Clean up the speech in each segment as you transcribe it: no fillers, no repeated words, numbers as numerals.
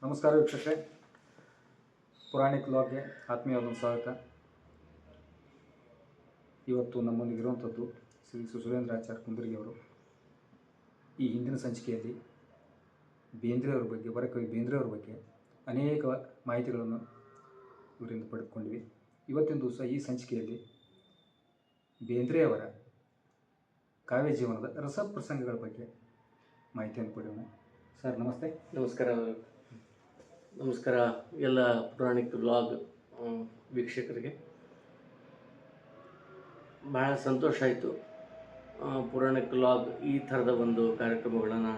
ನಮಸ್ಕಾರ ವೀಕ್ಷಕರೇ, ಪುರಾಣಿಕ್ ಲಾಗ್ಗೆ ಆತ್ಮೀಯವಾದ ಸ್ವಾಗತ. ಇವತ್ತು ನಮ್ಮೊಂದಿಗಿರುವಂಥದ್ದು ಶ್ರೀ ಸುರೇಂದ್ರಾಚಾರ್ಯ ಕುಂದರ್ಗಿ ಅವರು. ಈ ಹಿಂದಿನ ಸಂಚಿಕೆಯಲ್ಲಿ ಬೇಂದ್ರೆಯವ್ರ ಬಗ್ಗೆ, ವರಕವಿ ಬೇಂದ್ರೆಯವ್ರ ಬಗ್ಗೆ ಅನೇಕ ಮಾಹಿತಿಗಳನ್ನು ಇವರಿಂದ ಪಡೆದುಕೊಂಡಿವಿ. ಇವತ್ತಿನ ದಿವಸ ಈ ಸಂಚಿಕೆಯಲ್ಲಿ ಬೇಂದ್ರೆಯವರ ಕಾವ್ಯ ಜೀವನದ ರಸಪ್ರಸಂಗಗಳ ಬಗ್ಗೆ ಮಾಹಿತಿಯನ್ನು ಪಡೆಯೋಣ. ಸರ್ ನಮಸ್ತೆ. ನಮಸ್ಕಾರ ಎಲ್ಲ ಪುರಾಣಿಕ್ ವ್ಲಾಗ್ ವೀಕ್ಷಕರಿಗೆ. ಭಾಳ ಸಂತೋಷ ಆಯಿತು. ಪುರಾಣಿಕ್ ವ್ಲಾಗ್ ಈ ಥರದ ಒಂದು ಕಾರ್ಯಕ್ರಮಗಳನ್ನು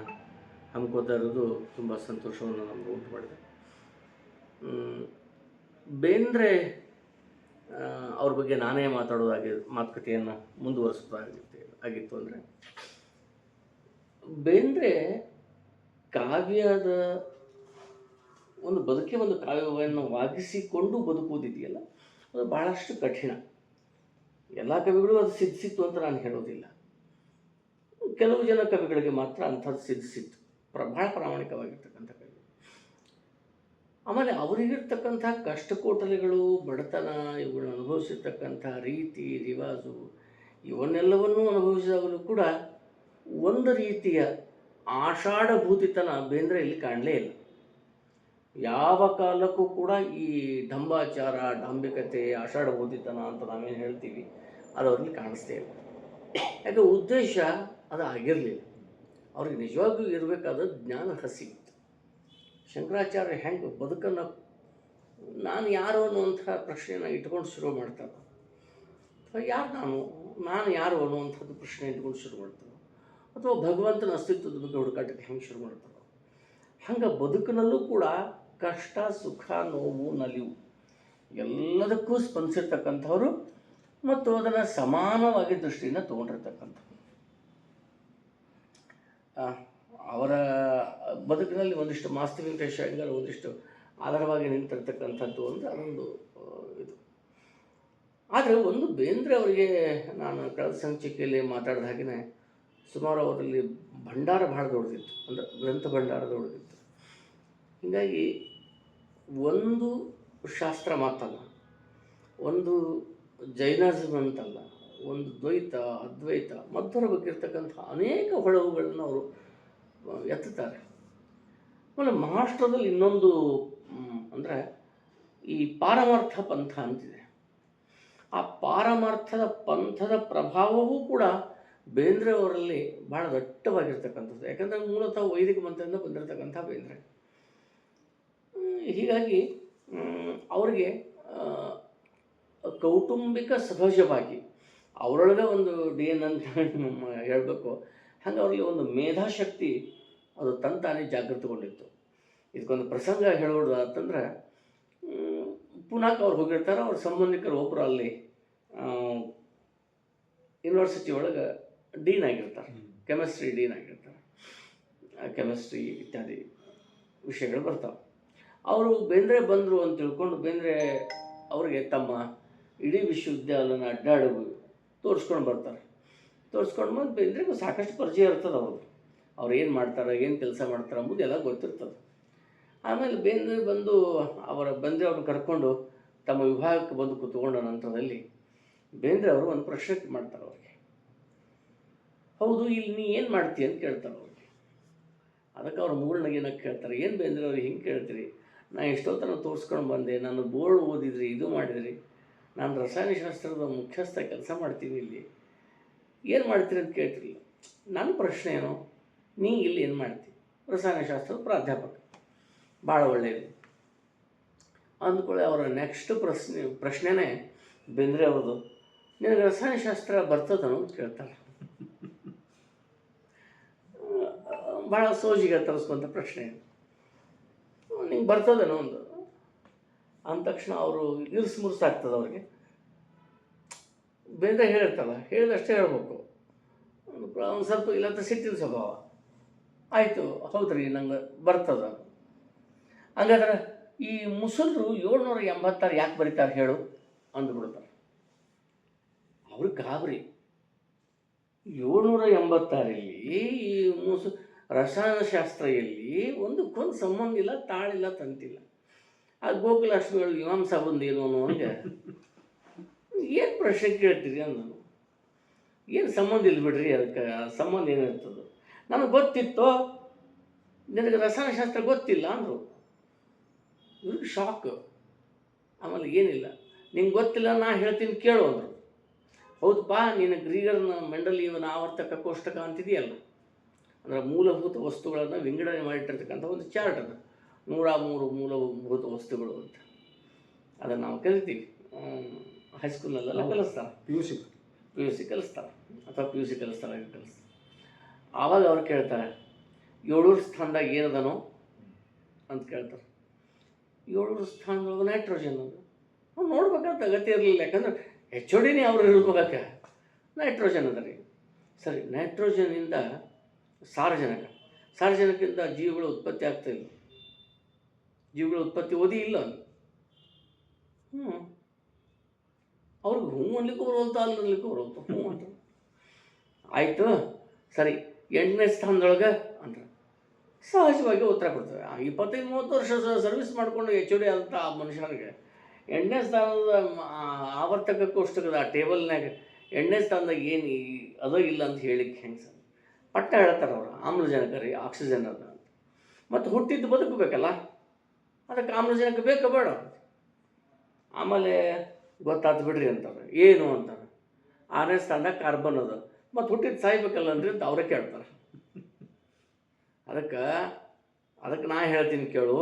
ಹಮ್ಮಿಕೋತಾ ಇರೋದು ತುಂಬ ಸಂತೋಷವನ್ನು ನಮಗೆ ಉಂಟು ಮಾಡಿದೆ. ಬೇಂದ್ರೆ ಅವ್ರ ಬಗ್ಗೆ ನಾನೇ ಮಾತುಕತೆಯನ್ನು ಮುಂದುವರಿಸೋದಾಗಿತ್ತು ಅಂದರೆ, ಬೇಂದ್ರೆ ಕಾವ್ಯದ ಒಂದು ಕಾವ್ಯವನ್ನು ವಾಗಿಸಿಕೊಂಡು ಬದುಕುವುದಿದೆಯಲ್ಲ, ಅದು ಭಾಳಷ್ಟು ಕಠಿಣ. ಎಲ್ಲ ಕವಿಗಳು ಅದು ಸಿದ್ಧಿಸಿತ್ತು ಅಂತ ನಾನು ಹೇಳೋದಿಲ್ಲ. ಕೆಲವು ಜನ ಕವಿಗಳಿಗೆ ಮಾತ್ರ ಅಂಥದ್ದು ಸಿದ್ಧಿಸಿತ್ತು, ಭಾಳ ಪ್ರಾಮಾಣಿಕವಾಗಿರ್ತಕ್ಕಂಥ ಕವಿ. ಆಮೇಲೆ ಅವರಿಗಿರ್ತಕ್ಕಂಥ ಕಷ್ಟಕೋಟಲೆಗಳು, ಬಡತನ, ಇವುಗಳನ್ನ ಅನುಭವಿಸಿರ್ತಕ್ಕಂಥ ರೀತಿ ರಿವಾಜು, ಇವನ್ನೆಲ್ಲವನ್ನೂ ಅನುಭವಿಸಿದಾಗಲೂ ಕೂಡ ಒಂದು ರೀತಿಯ ಆಷಾಢಭೂತಿತನ ಬೇಂದ್ರೆ ಇಲ್ಲಿ ಕಾಣಲೇ ಇಲ್ಲ. ಯಾವ ಕಾಲಕ್ಕೂ ಕೂಡ ಈ ಢಂಬಾಚಾರ, ಡಾಂಬಿಕತೆ, ಆಷಾಢಭೂತಿತನ ಅಂತ ನಾವೇನು ಹೇಳ್ತೀವಿ ಅದು ಅವ್ರಲ್ಲಿ ಕಾಣಿಸ್ತೇ ಇಲ್ಲ. ಯಾಕೆ ಉದ್ದೇಶ ಅದು ಆಗಿರಲಿಲ್ಲ. ಅವ್ರಿಗೆ ನಿಜವಾಗ್ಲೂ ಇರಬೇಕಾದ ಜ್ಞಾನ ಹಸಿತ್ತು. ಶಂಕರಾಚಾರ್ಯ ಹೆಂಗೆ ಬದುಕನ್ನು ನಾನು ಯಾರು ಅನ್ನುವಂಥ ಪ್ರಶ್ನೆಯನ್ನು ಇಟ್ಕೊಂಡು ಶುರು ಮಾಡ್ತಾರೆ, ಅಥವಾ ನಾನು ಯಾರು ಅನ್ನುವಂಥದ್ದು ಪ್ರಶ್ನೆ ಇಟ್ಕೊಂಡು ಶುರು ಮಾಡ್ತಾರೆ, ಅಥವಾ ಭಗವಂತನ ಅಸ್ತಿತ್ವದ ಬಗ್ಗೆ ಹುಡುಕಾಟಕ್ಕೆ ಹೆಂಗೆ ಶುರು ಮಾಡ್ತಾರೆ. ಹಂಗೆ ಬದುಕಿನಲ್ಲೂ ಕೂಡ ಕಷ್ಟ, ಸುಖ, ನೋವು, ನಲಿವು ಎಲ್ಲದಕ್ಕೂ ಸ್ಪಂದಿಸಿರ್ತಕ್ಕಂಥವ್ರು ಮತ್ತು ಅದನ್ನು ಸಮಾನವಾಗಿ ದೃಷ್ಟಿಯಿಂದ ತೊಗೊಂಡಿರ್ತಕ್ಕಂಥವ್ರು. ಅವರ ಬದುಕಿನಲ್ಲಿ ಒಂದಿಷ್ಟು ಮಾಸ್ತಿ ವೆಂಕಟೇಶ ಅಯ್ಯಂಗಾರ್ ಒಂದಿಷ್ಟು ಆಧಾರವಾಗಿ ನಿಂತಿರ್ತಕ್ಕಂಥದ್ದು ಅಂದರೆ ಅದೊಂದು ಇದು. ಆದರೆ ಒಂದು ಬೇಂದ್ರೆ ಅವರಿಗೆ ನಾನು ಕಳೆದ ಸಂಚಿಕೆಯಲ್ಲಿ ಮಾತಾಡಿದ ಹಾಗೆಯೇ ಸುಮಾರು ಅವರಲ್ಲಿ ಭಂಡಾರ ಭಾಳ ದೊಡ್ಡದಿತ್ತು, ಅಂದರೆ ಗ್ರಂಥ ಭಂಡಾರ ದೊಡ್ಡದಿತ್ತು. ಹೀಗಾಗಿ ಒಂದು ಶಾಸ್ತ್ರ ಮಾತಲ್ಲ, ಒಂದು ಜೈನಿಸಮ್ ಅಂತಲ್ಲ, ಒಂದು ದ್ವೈತ, ಅದ್ವೈತ, ಮಧ್ವರ ಬಗ್ಗೆ ಇರ್ತಕ್ಕಂಥ ಅನೇಕ ಹೊಳವುಗಳನ್ನು ಅವರು ಎತ್ತುತ್ತಾರೆ. ಆಮೇಲೆ ಮಹಾರಾಷ್ಟ್ರದಲ್ಲಿ ಇನ್ನೊಂದು ಅಂದರೆ ಈ ಪಾರಮಾರ್ಥ ಪಂಥ ಅಂತಿದೆ. ಆ ಪಾರಮಾರ್ಥದ ಪಂಥದ ಪ್ರಭಾವವೂ ಕೂಡ ಬೇಂದ್ರೆ ಅವರಲ್ಲಿ ಭಾಳ ದಟ್ಟವಾಗಿರ್ತಕ್ಕಂಥದ್ದು. ಯಾಕಂದರೆ ಮೂಲತಃ ವೈದಿಕ ಮಂತ್ರದಿಂದ ಬಂದಿರತಕ್ಕಂಥ ಬೇಂದ್ರೆ. ಹೀಗಾಗಿ ಅವರಿಗೆ ಕೌಟುಂಬಿಕ ಸಹಜವಾಗಿ ಅವರೊಳಗೆ ಒಂದು ಡಿ.ಎನ್ ಅಂತ ಹೇಳಬೇಕು, ಹಾಗೆ ಅವರಿಗೆ ಒಂದು ಮೇಧಾಶಕ್ತಿ ಅದು ತಂತಾನೇ ಜಾಗೃತಗೊಂಡಿತ್ತು. ಇದಕ್ಕೊಂದು ಪ್ರಸಂಗ ಹೇಳೋದು ಅಂತಂದ್ರೆ, ಪುನಾಕ್ ಅವ್ರು ಹೋಗಿರ್ತಾರೆ. ಅವ್ರ ಸಂಬಂಧಿಕರು ಒಬ್ಬರು ಅಲ್ಲಿ ಯೂನಿವರ್ಸಿಟಿ ಒಳಗೆ ಡೀನ್ ಆಗಿರ್ತಾರೆ, ಕೆಮಿಸ್ಟ್ರಿ ಡೀನ್ ಆಗಿರ್ತಾರೆ. ಕೆಮಿಸ್ಟ್ರಿ ಇತ್ಯಾದಿ ವಿಷಯಗಳು ಬರ್ತಾವೆ. ಅವರು ಬೇಂದ್ರೆ ಬಂದರು ಅಂತ ತಿಳ್ಕೊಂಡು ಬೇಂದ್ರೆ ಅವರಿಗೆ ತಮ್ಮ ಇಡೀ ವಿಶ್ವವಿದ್ಯಾಲಯನ ಅಡ್ಡಾಡು ತೋರಿಸ್ಕೊಂಡು ಬರ್ತಾರೆ. ತೋರಿಸ್ಕೊಂಡು ಬಂದು ಬೇಂದ್ರೆಗೂ ಸಾಕಷ್ಟು ಪರಿಚಯ ಇರ್ತದೆ. ಅವ್ರು ಏನು ಮಾಡ್ತಾರೆ, ಏನು ಕೆಲಸ ಮಾಡ್ತಾರೆ ಅಂಬುದು ಎಲ್ಲ ಗೊತ್ತಿರ್ತದೆ. ಆಮೇಲೆ ಬೇಂದ್ರೆ ಬಂದು ಅವ್ರನ್ನ ಕರ್ಕೊಂಡು ತಮ್ಮ ವಿಭಾಗಕ್ಕೆ ಬಂದು ಕೂತ್ಕೊಂಡ ನಂತರದಲ್ಲಿ ಬೇಂದ್ರೆ ಅವರು ಒಂದು ಪ್ರಶ್ನೆ ಮಾಡ್ತಾರೆ ಅವ್ರಿಗೆ. ಹೌದು, ಇಲ್ಲಿ ನೀ ಏನು ಮಾಡ್ತೀಯ ಅಂತ ಕೇಳ್ತಾರೆ ಅವ್ರಿಗೆ. ಅದಕ್ಕೆ ಅವ್ರು ಮೂರನಾಗೇನಕ್ಕೆ ಕೇಳ್ತಾರೆ, ಏನು ಬೇಂದ್ರೆ ಅವ್ರಿಗೆ ಹಿಂಗೆ ಕೇಳ್ತೀರಿ, ನಾನು ಎಷ್ಟೊತ್ತನ ತೋರಿಸ್ಕೊಂಡು ಬಂದೆ, ನಾನು ಬೋರ್ಡ್ ಓದಿದ್ರಿ, ಇದು ಮಾಡಿದ್ರಿ, ನಾನು ರಸಾಯನಶಾಸ್ತ್ರದ ಮುಖ್ಯಸ್ಥ ಕೆಲಸ ಮಾಡ್ತೀನಿ, ಇಲ್ಲಿ ಏನು ಮಾಡ್ತೀರಿ ಅಂತ ಕೇಳ್ತಿರಲಿಲ್ಲ. ನನ್ನ ಪ್ರಶ್ನೆ ಏನೋ, ನೀ ಇಲ್ಲಿ ಏನು ಮಾಡ್ತೀವಿ? ರಸಾಯನಶಾಸ್ತ್ರದ ಪ್ರಾಧ್ಯಾಪಕ, ಭಾಳ ಒಳ್ಳೆಯದು ಅಂದ್ಕೊಳ್ಳಿ. ಅವರ ನೆಕ್ಸ್ಟ್ ಪ್ರಶ್ನೆನೇ ಬೇಂದ್ರೆ ಅವ್ರದ್ದು, ನಿನಗೆ ರಸಾಯನಶಾಸ್ತ್ರ ಬರ್ತದನೋ ಅಂತ ಕೇಳ್ತಾರೆ. ಭಾಳ ಸೋಜಿಗೆ ತರಿಸ್ಕೊಂಥ ಪ್ರಶ್ನೆ. ನಿಂಗೆ ಬರ್ತದೇನೋ ಒಂದು ಅಂದ ತಕ್ಷಣ ಅವರು ಮುರ್ಸಾಗ್ತದೆ ಅವ್ರಿಗೆ. ಬೇಂದ್ರೆ ಹೇಳಿರ್ತಾರಲ್ಲ, ಹೇಳಿದಷ್ಟೇ ಹೇಳ್ಬೇಕು. ಒಂದು ಸ್ವಲ್ಪ ಇಲ್ಲಂತ ಸಿಟ್ಟಿನ ಸ್ವಭಾವ. ಆಯಿತು, ಹೌದ್ರಿ, ನಂಗೆ ಬರ್ತದ. ಹಂಗಾದ್ರೆ ಈ ಮುಸಲ್ರು 786 ಯಾಕೆ ಬರೀತಾರೆ ಹೇಳು ಅಂದ್ಬಿಡ್ತಾರೆ. ಅವ್ರಿಗೆ ಗಾಬರಿ. 786 ಈ ರಸಾಯನಶಾಸ್ತ್ರ ಎಲ್ಲಿ ಒಂದಕ್ಕೊಂದು ಸಂಬಂಧ ಇಲ್ಲ, ತಾಳಿಲ್ಲ, ತಂತಿಲ್ಲ. ಆ ಗೋಕುಲಾಷ್ಟಮಿಗಳು ಮೀಮಾಂಸಾ ಬಂದೇನು ಅನ್ನೋ ಹಂಗೆ ಏನು ಪ್ರಶ್ನೆ ಕೇಳ್ತೀರಿ ಅಂದನು. ಏನು ಸಂಬಂಧ ಇಲ್ಲ ಬಿಡ್ರಿ, ಅದಕ್ಕೆ ಸಂಬಂಧ ಏನಿರ್ತದೆ. ನನಗೆ ಗೊತ್ತಿತ್ತೋ, ನಿನಗೆ ರಸಾಯನಶಾಸ್ತ್ರ ಗೊತ್ತಿಲ್ಲ ಅಂದರು. ಇವ್ರಿಗೆ ಶಾಕ್. ಆಮೇಲೆ ಏನಿಲ್ಲ, ನಿಂಗೆ ಗೊತ್ತಿಲ್ಲ, ನಾ ಹೇಳ್ತೀನಿ ಕೇಳು ಅಂದರು. ಹೌದಪ್ಪ, ನೀನು ಗ್ರೀಗರ್ನ ಮೆಂಡಲೀವನ ಆವರ್ತಕ ಕೋಷ್ಟಕ ಅಂತಿದೆಯಲ್ಲ, ಅಂದರೆ ಮೂಲಭೂತ ವಸ್ತುಗಳನ್ನು ವಿಂಗಡಣೆ ಮಾಡಿಟ್ಟಿರ್ತಕ್ಕಂಥ ಒಂದು ಚಾರ್ಟ್ ಅದು, 103 ಮೂಲಭೂತ ವಸ್ತುಗಳು ಅಂತ ಅದನ್ನು ನಾವು ಕಲಿತೀವಿ. ಹೈಸ್ಕೂಲ್ನಲ್ಲೆಲ್ಲ ಕಲಿಸ್ತಾರೆ, ಪಿ ಯು ಸಿ ಕಲಿಸ್ತಾರೆ, ಅಥವಾ ಪಿ ಯು ಸಿ ಕಲಿಸ್ತಾರೆ. ಆವಾಗ ಅವ್ರು ಕೇಳ್ತಾರೆ, 7ರ ಸ್ಥಾನದಾಗ ಏನದನೋ ಅಂತ ಕೇಳ್ತಾರೆ. 7ರ ಸ್ಥಾನದೊಳಗೆ ನೈಟ್ರೋಜನ್ ಅದು. ನಾವು ನೋಡ್ಬೇಕಂತ ಅಗತ್ಯ ಇರಲಿಲ್ಲ, ಯಾಕಂದ್ರೆ HODನೇ ಅವ್ರು ಇರ್ಬೇಕಾಕೆ. ನೈಟ್ರೋಜನ್ ಅದ ರೀ. ಸರಿ, ನೈಟ್ರೋಜನಿಂದ ಸಾರಜನಕದಿಂದ ಜೀವಿಗಳು ಉತ್ಪತ್ತಿ ಆಗ್ತಾಯಿಲ್ಲ, ಜೀವಿಗಳ ಉತ್ಪತ್ತಿ ಓದಿ ಇಲ್ಲ ಅಲ್ಲಿ. ಅವ್ರಿಗೆ ಹ್ಞೂ ಅನ್ಲಿಕ್ಕೂ ಬರೋಲ್ತ, ಅಲ್ಲಿ ಅನ್ಲಿಕ್ಕೂ ಬರೋಲ್ತ, ಹ್ಞೂ ಅಂತ. ಆಯಿತು, ಸರಿ, 8ನೇ ಸ್ಥಾನದೊಳಗೆ ಅಂದ್ರೆ ಸಹಜವಾಗಿ ಉತ್ತರ ಕೊಡ್ತೇವೆ. 25-30 ವರ್ಷ ಸರ್ವಿಸ್ ಮಾಡಿಕೊಂಡು HOD ಆದಂಥ ಆ ಮನುಷ್ಯನಿಗೆ 8ನೇ ಸ್ಥಾನದ ಆವರ್ತಕ ಕೋಷ್ಟಕದ ಆ ಟೇಬಲ್ನಾಗ 8ನೇ ಸ್ಥಾನದಾಗ ಏನು ಅದೋ ಇಲ್ಲ ಅಂತ ಹೇಳಿಕ್ಕೆ ಹೆಂಗೆ ಸರ್? ಪಟ್ಟ ಹೇಳ್ತಾರೆ ಅವರು, ಆಮ್ಲಜನಕ ರೀ, ಆಕ್ಸಿಜನ್ ಅದ ಅಂತ. ಮತ್ತು ಹುಟ್ಟಿದ್ದು ಬದುಕಬೇಕಲ್ಲ, ಅದಕ್ಕೆ ಆಮ್ಲಜನಕ ಬೇಕಾ ಬೇಡ? ಆಮೇಲೆ ಗೊತ್ತಾಯ್ತು ಬಿಡ್ರಿ ಅಂತಾರೆ. ಏನು ಅಂತಾರೆ, 6ನೇ ಸ್ಥಾನದಾಗ ಕಾರ್ಬನ್ ಅದ, ಮತ್ತು ಹುಟ್ಟಿದ್ದು ಸಾಯ್ಬೇಕಲ್ಲ ಅಂದ್ರಿ ಅಂತ ಅವರೇ ಕೇಳ್ತಾರೆ. ಅದಕ್ಕೆ ನಾ ಹೇಳ್ತೀನಿ ಕೇಳು,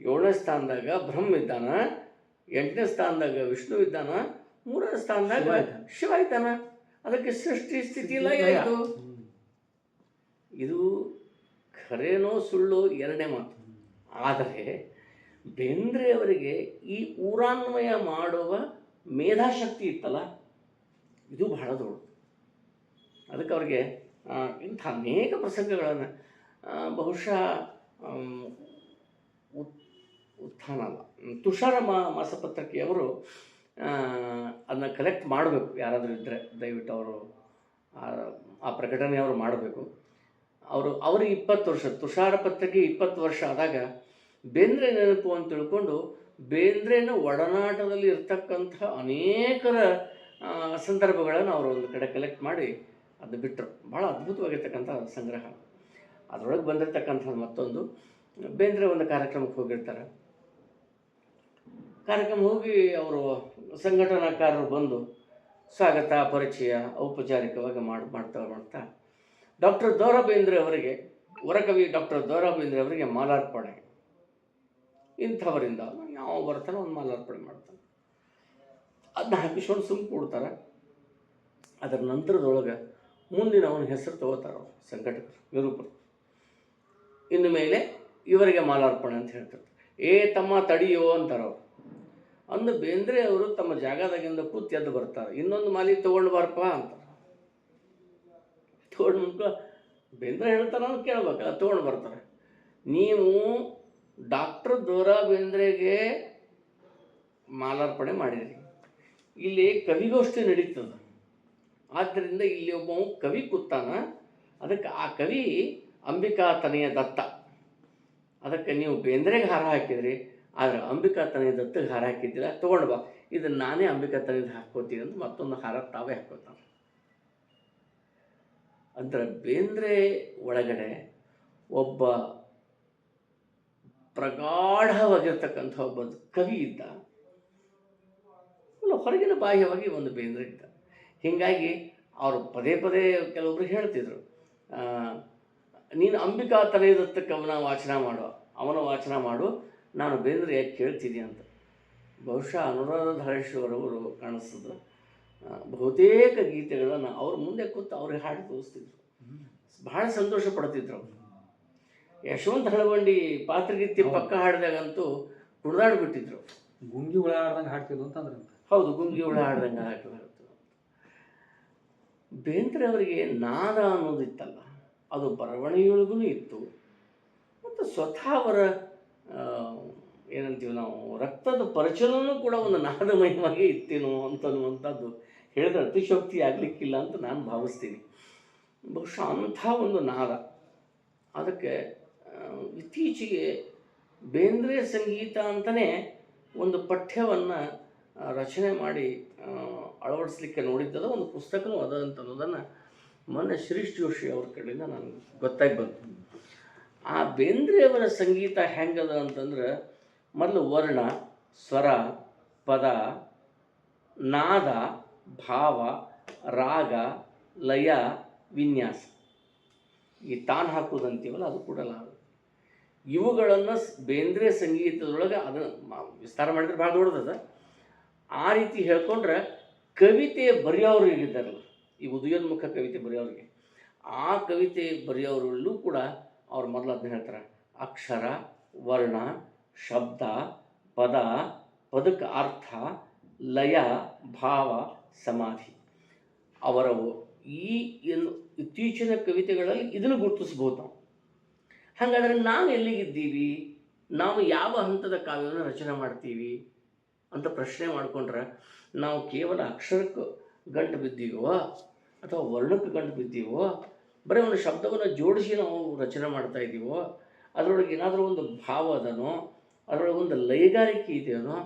7ನೇ ಸ್ಥಾನದಾಗ ಬ್ರಹ್ಮ ಇದ್ದಾನ, 8ನೇ ಸ್ಥಾನದಾಗ ವಿಷ್ಣು ಇದ್ದಾನ, 3ನೇ ಸ್ಥಾನದಾಗ ಶಿವ ಇದ್ದಾನ. ಅದಕ್ಕೆ ಸೃಷ್ಟಿ ಸ್ಥಿತಿ ಲಯ ಆಯಿತು. ಇದು ಖರೇನೋ ಸುಳ್ಳು ಎರಡನೇ ಮಾತು. ಆದರೆ ಬೇಂದ್ರೆಯವರಿಗೆ ಈ ಊರಾನ್ವಯ ಮಾಡುವ ಮೇಧಾಶಕ್ತಿ ಇತ್ತಲ್ಲ, ಇದು ಬಹಳ ದೊಡ್ಡದು. ಅದಕ್ಕೆ ಅವ್ರಿಗೆ ಇಂಥ ಅನೇಕ ಪ್ರಸಂಗಗಳನ್ನು ಬಹುಶಃ ಉತ್ಥಾನ ಅಲ್ಲ, ತುಷಾರ ಮಾಸಪತ್ರಿಕೆಯವರು ಅದನ್ನ ಕಲೆಕ್ಟ್ ಮಾಡಬೇಕು. ಯಾರಾದರೂ ಇದ್ದರೆ ದಯವಿಟ್ಟು ಅವರು ಆ ಪ್ರಕಟಣೆಯವರು ಮಾಡಬೇಕು. ಅವ್ರಿಗೆ 20 ವರ್ಷ, ತುಷಾರ ಪತ್ರಿಕೆ 20 ವರ್ಷ ಆದಾಗ ಬೇಂದ್ರೆ ನೆನಪು ಅಂತ ತಿಳ್ಕೊಂಡು ಬೇಂದ್ರೆನ ಒಡನಾಟದಲ್ಲಿ ಇರ್ತಕ್ಕಂಥ ಅನೇಕರ ಸಂದರ್ಭಗಳನ್ನು ಅವರು ಒಂದು ಕಡೆ ಕಲೆಕ್ಟ್ ಮಾಡಿ ಅದು ಬಿಟ್ಟರು. ಭಾಳ ಅದ್ಭುತವಾಗಿರ್ತಕ್ಕಂಥ ಸಂಗ್ರಹ. ಅದರೊಳಗೆ ಬಂದಿರತಕ್ಕಂಥದ್ದು ಮತ್ತೊಂದು, ಬೇಂದ್ರೆ ಒಂದು ಕಾರ್ಯಕ್ರಮಕ್ಕೆ ಹೋಗಿರ್ತಾರೆ. ಕಾರ್ಯಕ್ರಮ ಹೋಗಿ ಅವರು ಸಂಘಟನಾಕಾರರು ಬಂದು ಸ್ವಾಗತ, ಪರಿಚಯ ಔಪಚಾರಿಕವಾಗಿ ಮಾಡ್ತಾ ಡಾಕ್ಟರ್ ದ ರಾ ಬೇಂದ್ರೆ ಅವರಿಗೆ, ವರಕವಿ ಡಾಕ್ಟರ್ ದ ರಾ ಬೇಂದ್ರೆ ಅವರಿಗೆ ಮಾಲಾರ್ಪಣೆ. ಇಂಥವರಿಂದ ಯಾವ ಬರ್ತಾನೆ ಒಂದು ಮಾಲಾರ್ಪಣೆ ಮಾಡ್ತಾನೆ. ಅದನ್ನ ಹಾಕಿಸ್ಕೊಂಡು ಸುಮ್ಮನೆ ಕೊಡ್ತಾರೆ. ಅದರ ನಂತರದೊಳಗೆ ಮುಂದಿನ ಅವನ ಹೆಸರು ತಗೋತಾರೆ ಅವರು ಸಂಘಟಕರು, ನಿರೂಪರು. ಇನ್ನು ಮೇಲೆ ಇವರಿಗೆ ಮಾಲಾರ್ಪಣೆ ಅಂತ ಹೇಳ್ತಾರೆ. ತಮ್ಮ ತಡಿಯೋ ಅಂತಾರೆ ಅವರು. ಅಂದು ಬೇಂದ್ರೆ ಅವರು ತಮ್ಮ ಜಾಗದಾಗಿಂದ ಕೂತು ಎದ್ದು ಬರ್ತಾರೆ. ಇನ್ನೊಂದು ಮಾಲಿ ತೊಗೊಂಡು ಬಾರಪ್ಪ ಅಂತಾರೆ. ತೊಗೊಂಡು ಬೇಂದ್ರೆ ಹೇಳ್ತಾರೆ ಅಂತ ಕೇಳ್ಬೇಕಲ್ಲ, ತೊಗೊಂಡು ಬರ್ತಾರೆ. ನೀವು ಡಾಕ್ಟರ್ ದ ರಾ ಬೇಂದ್ರೆಗೆ ಮಾಲಾರ್ಪಣೆ ಮಾಡಿರಿ, ಇಲ್ಲಿ ಕವಿಗೋಷ್ಠಿ ನಡೀತದೆ. ಆದ್ದರಿಂದ ಇಲ್ಲಿ ಒಬ್ಬ ಕವಿ ಕೂತಾನ, ಅದಕ್ಕೆ ಆ ಕವಿ ಅಂಬಿಕಾ ತನಯ ದತ್ತ. ಅದಕ್ಕೆ ನೀವು ಬೇಂದ್ರೆಗೆ ಹಾರ ಹಾಕಿದ್ರಿ, ಆದರೆ ಅಂಬಿಕಾ ತನಯ ದತ್ತಗೆ ಹಾರ ಹಾಕಿದ್ದಿಲ್ಲ, ತೊಗೊಂಡು ಬಾ, ಇದನ್ನು ನಾನೇ ಅಂಬಿಕಾ ತನಯದ ಹಾಕ್ಕೋತೀನಿ ಅಂತ ಮತ್ತೊಂದು ಹಾರ ತಾವೇ ಹಾಕ್ಕೋತಾನೆ. ಅಂದರೆ ಬೇಂದ್ರೆ ಒಳಗಡೆ ಒಬ್ಬ ಪ್ರಗಾಢವಾಗಿರ್ತಕ್ಕಂಥ ಒಬ್ಬ ಕವಿ ಇದ್ದ, ಹೊರಗಿನ ಬಾಹ್ಯವಾಗಿ ಒಂದು ಬೇಂದ್ರೆ ಇದ್ದ. ಹೀಗಾಗಿ ಅವರು ಪದೇ ಪದೇ ಕೆಲವೊಬ್ರು ಹೇಳ್ತಿದ್ರು, ನೀನು ಅಂಬಿಕಾ ತನಯದತ್ತಕ್ಕೆ ಅವನ ವಾಚನ ಮಾಡು, ನಾನು ಬೇಂದ್ರೆ ಯಾಕೆ ಕೇಳ್ತೀನಿ ಅಂತ. ಬಹುಶಃ ಅನುರಾಧ ಧಾರೇಶ್ವರವರು ಕಾಣಿಸ್ತದೆ, ಬಹುತೇಕ ಗೀತೆಗಳನ್ನು ಅವ್ರ ಮುಂದೆ ಕೂತು ಅವ್ರಿಗೆ ಹಾಡಿ ತೋರಿಸ್ತಿದ್ರು. ಬಹಳ ಸಂತೋಷ ಪಡ್ತಿದ್ರು. ಯಶವಂತ ಹಳವಂಡಿ ಪಾತ್ರಗೀತೆ ಪಕ್ಕ ಹಾಡಿದಾಗಂತೂ ಕುಣಿದಾಡ್ಬಿಟ್ಟಿದ್ರು. ಗುಂಗಿ ಹುಳ ಹಾಡ್ದಂಗೆ ಹಾಡ್ತಿದ್ರು ಅಂತಂದ್ರೆ. ಹೌದು, ಗುಂಗಿ ಹುಳ ಹಾಡ್ದಂಗೆ ಹಾಡ್ತಿದ್ರು. ಬೇಂದ್ರೆ ಅವರಿಗೆ ನಾದ ಅನ್ನೋದಿತ್ತಲ್ಲ, ಅದು ಬರವಣಿಗೆಯೊಳಗೂ ಇತ್ತು. ಮತ್ತು ಸ್ವತಃ ಅವರ ಏನಂತೀವಿ ನಾವು, ರಕ್ತದ ಪರಿಚಲನೂ ಕೂಡ ಒಂದು ನಾದಮಯವಾಗಿ ಇತ್ತೇನೋ ಅಂತನ್ನುವಂಥದ್ದು ಹೇಳಿದ್ರೆ ಅತಿಶೋಕ್ತಿ ಆಗಲಿಕ್ಕಿಲ್ಲ ಅಂತ ನಾನು ಭಾವಿಸ್ತೀನಿ. ಬಹುಶಃ ಅಂಥ ಒಂದು ನಾದ, ಅದಕ್ಕೆ ಇತ್ತೀಚೆಗೆ ಬೇಂದ್ರೆ ಸಂಗೀತ ಅಂತಲೇ ಒಂದು ಪಠ್ಯವನ್ನು ರಚನೆ ಮಾಡಿ ಅಳವಡಿಸ್ಲಿಕ್ಕೆ ನೋಡಿದ್ದದ ಒಂದು ಪುಸ್ತಕನೂ ಅದ ಅಂತ ಅನ್ನೋದನ್ನು ಮೊನ್ನೆ ಶಿರೀಶ್ ಜೋಶಿ ಅವ್ರ ಕಡೆಯಿಂದ ನನಗೆ ಗೊತ್ತಾಗಿ ಬಂತು. ಆ ಬೇಂದ್ರೆಯವರ ಸಂಗೀತ ಹೆಂಗದ ಅಂತಂದ್ರೆ ಮೊದಲು ವರ್ಣ, ಸ್ವರ, ಪದ, ನಾದ, ಭಾವ, ರಾಗ, ಲಯ, ವಿನ್ಯಾಸ, ಈ ತಾನು ಹಾಕೋದಂತೀವಲ್ಲ ಅದು ಕೂಡ ಇವುಗಳನ್ನು ಬೇಂದ್ರೆ ಸಂಗೀತದೊಳಗೆ ಅದನ್ನು ವಿಸ್ತಾರ ಮಾಡಿದ್ರೆ ಭಾಳ ದೊಡ್ಡದ. ಆ ರೀತಿ ಹೇಳ್ಕೊಂಡ್ರೆ ಕವಿತೆ ಬರೆಯೋರು ಇದ್ದಾರಲ್ಲ, ಈ ಉದಯೋನ್ಮುಖ ಕವಿತೆ ಬರೆಯೋರಿಗೆ, ಆ ಕವಿತೆ ಬರೆಯೋರಲ್ಲೂ ಕೂಡ ಅವ್ರು ಮೊದಲು ಅದನ್ನ ಹೇಳ್ತಾರೆ. ಅಕ್ಷರ, ವರ್ಣ, ಶಬ್ದ, ಪದ, ಪದಕ್ಕೆ ಅರ್ಥ, ಲಯ, ಭಾವ, ಸಮಾಧಿ. ಅವರ ಈ ಇತ್ತೀಚಿನ ಕವಿತೆಗಳಲ್ಲಿ ಇದನ್ನು ಗುರುತಿಸ್ಬೋದು ನಾವು. ಹಾಗಾದರೆ ನಾವು ಎಲ್ಲಿಗಿದ್ದೀವಿ, ನಾವು ಯಾವ ಹಂತದ ಕಾವ್ಯವನ್ನು ರಚನೆ ಮಾಡ್ತೀವಿ ಅಂತ ಪ್ರಶ್ನೆ ಮಾಡಿಕೊಂಡ್ರೆ ನಾವು ಕೇವಲ ಅಕ್ಷರಕ್ಕೆ ಗಂಟು ಬಿದ್ದೀವೋ ಅಥವಾ ವರ್ಣಕ್ಕೆ ಗಂಟು ಬಿದ್ದೀವೋ, ಬರೀ ಒಂದು ಶಬ್ದವನ್ನು ಜೋಡಿಸಿ ನಾವು ರಚನೆ ಮಾಡ್ತಾ ಇದ್ದೀವೋ, ಅದರೊಳಗೆ ಏನಾದರೂ ಒಂದು ಭಾವ ಅದನೋ, ಅದರೊಳಗೆ ಒಂದು ಲಯಗಾರಿಕೆ ಇದೆಯೋ.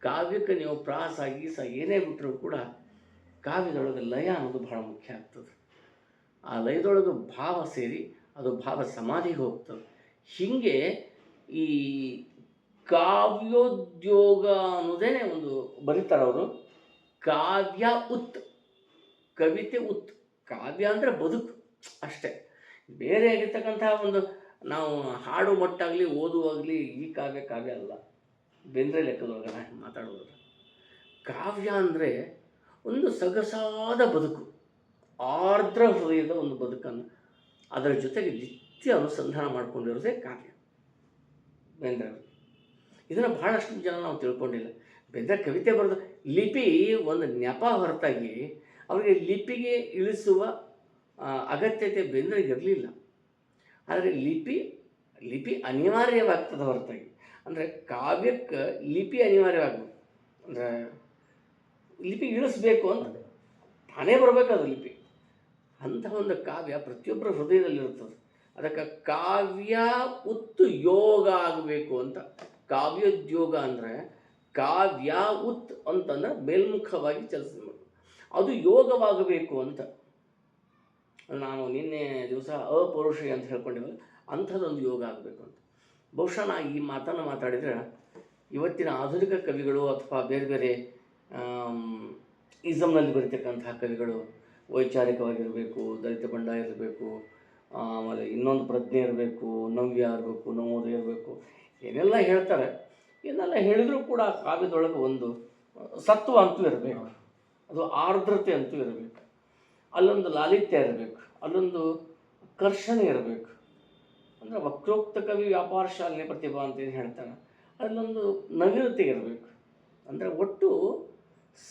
ಕಾವ್ಯಕ್ಕೆ ನೀವು ಪ್ರಾಸ ಗೀಸ ಏನೇ ಬಿಟ್ಟರೂ ಕೂಡ ಕಾವ್ಯದೊಳಗೆ ಲಯ ಅನ್ನೋದು ಭಾಳ ಮುಖ್ಯ ಆಗ್ತದೆ. ಆ ಲಯದೊಳಗೆ ಭಾವ ಸೇರಿ ಅದು ಭಾವ ಸಮಾಧಿಗೆ ಹೋಗ್ತದೆ. ಹೀಗೆ ಈ ಕಾವ್ಯೋದ್ಯೋಗ ಅನ್ನೋದೇ ಒಂದು ಬರೀತಾರೆ ಅವರು. ಕಾವ್ಯ ಉತ್, ಕವಿತೆ ಉತ್. ಕಾವ್ಯ ಅಂದರೆ ಬದುಕು ಅಷ್ಟೇ, ಬೇರೆ ಆಗಿರ್ತಕ್ಕಂಥ ಒಂದು ನಾವು ಹಾಡು ಮಟ್ಟಾಗಲಿ ಓದುವಾಗಲಿ ಈ ಕಾವ್ಯ ಅಲ್ಲ. ಬೇಂದ್ರೆ ಲೆಕ್ಕದೊಳಗೆ ನಾನು ಮಾತಾಡೋದು ಕಾವ್ಯ ಅಂದರೆ ಒಂದು ಸೊಗಸಾದ ಬದುಕು, ಆರ್ದ್ರ ಹೃದಯದ ಒಂದು ಬದುಕನ್ನು ಅದರ ಜೊತೆಗೆ ನಿತ್ಯ ಅನುಸಂಧಾನ ಮಾಡಿಕೊಂಡಿರೋದೇ ಕಾವ್ಯ ಬೇಂದ್ರೆ. ಇದನ್ನು ಭಾಳಷ್ಟು ಜನ ನಾವು ತಿಳ್ಕೊಂಡಿಲ್ಲ. ಬೇಂದ್ರೆ ಕವಿತೆ ಬರೆದು ಲಿಪಿ ಒಂದು ನೆಪ ಹೊರತಾಗಿ ಅವರಿಗೆ ಲಿಪಿಗೆ ಇಳಿಸುವ ಅಗತ್ಯತೆ ಬೇಂದ್ರೆಗೆ ಇರಲಿಲ್ಲ. ಆದರೆ ಲಿಪಿ ಅನಿವಾರ್ಯವಾಗ್ತದೆ ಹೊರತಾಗಿ. ಅಂದರೆ ಕಾವ್ಯಕ್ಕೆ ಲಿಪಿ ಅನಿವಾರ್ಯವಾಗಬೇಕು. ಅಂದರೆ ಲಿಪಿ ಇಳಿಸ್ಬೇಕು ಅಂತ ತಾನೇ ಬರಬೇಕದು ಲಿಪಿ. ಅಂಥ ಒಂದು ಕಾವ್ಯ ಪ್ರತಿಯೊಬ್ಬರ ಹೃದಯದಲ್ಲಿರ್ತದೆ. ಅದಕ್ಕೆ ಕಾವ್ಯ ಉತ್ತು ಯೋಗ ಆಗಬೇಕು ಅಂತ. ಕಾವ್ಯೋದ್ಯೋಗ ಅಂದರೆ ಕಾವ್ಯ ಉತ್ ಅಂತಂದ್ರೆ ಮೇಲ್ಮುಖವಾಗಿ ಕೆಲಸ ಮಾಡಬೇಕು, ಅದು ಯೋಗವಾಗಬೇಕು ಅಂತ. ನಾವು ನಿನ್ನೆ ದಿವಸ ಅಪೌರುಷ ಅಂತ ಹೇಳ್ಕೊಂಡಿವಲ್ಲ, ಅಂಥದ್ದೊಂದು ಯೋಗ ಆಗಬೇಕು ಅಂತ. ಬಹುಶಃ ನಾ ಈ ಮಾತನ್ನು ಮಾತಾಡಿದರೆ ಇವತ್ತಿನ ಆಧುನಿಕ ಕವಿಗಳು ಅಥವಾ ಬೇರೆ ಬೇರೆ ಇಸಮ್ನಲ್ಲಿ ಬರೀತಕ್ಕಂತಹ ಕವಿಗಳು ವೈಚಾರಿಕವಾಗಿರಬೇಕು, ದಲಿತ ಬಂಡಾಯ ಇರಬೇಕು, ಆಮೇಲೆ ಇನ್ನೊಂದು ಪ್ರಜ್ಞೆ ಇರಬೇಕು, ನವ್ಯ ಇರಬೇಕು, ನವೋದಯ ಇರಬೇಕು, ಏನೆಲ್ಲ ಹೇಳ್ತಾರೆ. ಏನೆಲ್ಲ ಹೇಳಿದರೂ ಕೂಡ ಕಾವ್ಯದೊಳಗೆ ಒಂದು ಸತ್ವ ಅಂತೂ ಇರಬೇಕು, ಅದು ಆರ್ದ್ರತೆ ಅಂತೂ ಇರಬೇಕು, ಅಲ್ಲೊಂದು ಲಾಲಿತ್ಯ ಇರಬೇಕು, ಅಲ್ಲೊಂದು ಕರ್ಷಣೆ ಇರಬೇಕು. ಅಂದರೆ ವಕ್ರೋಕ್ತ ಕವಿ ವ್ಯಾಪಾರ ಶಾಲೆ ಪ್ರತಿಭಾ ಅಂತೇನು ಹೇಳ್ತಾನೆ, ಅಲ್ಲೊಂದು ನವೀನತೆ ಇರಬೇಕು. ಅಂದರೆ ಒಟ್ಟು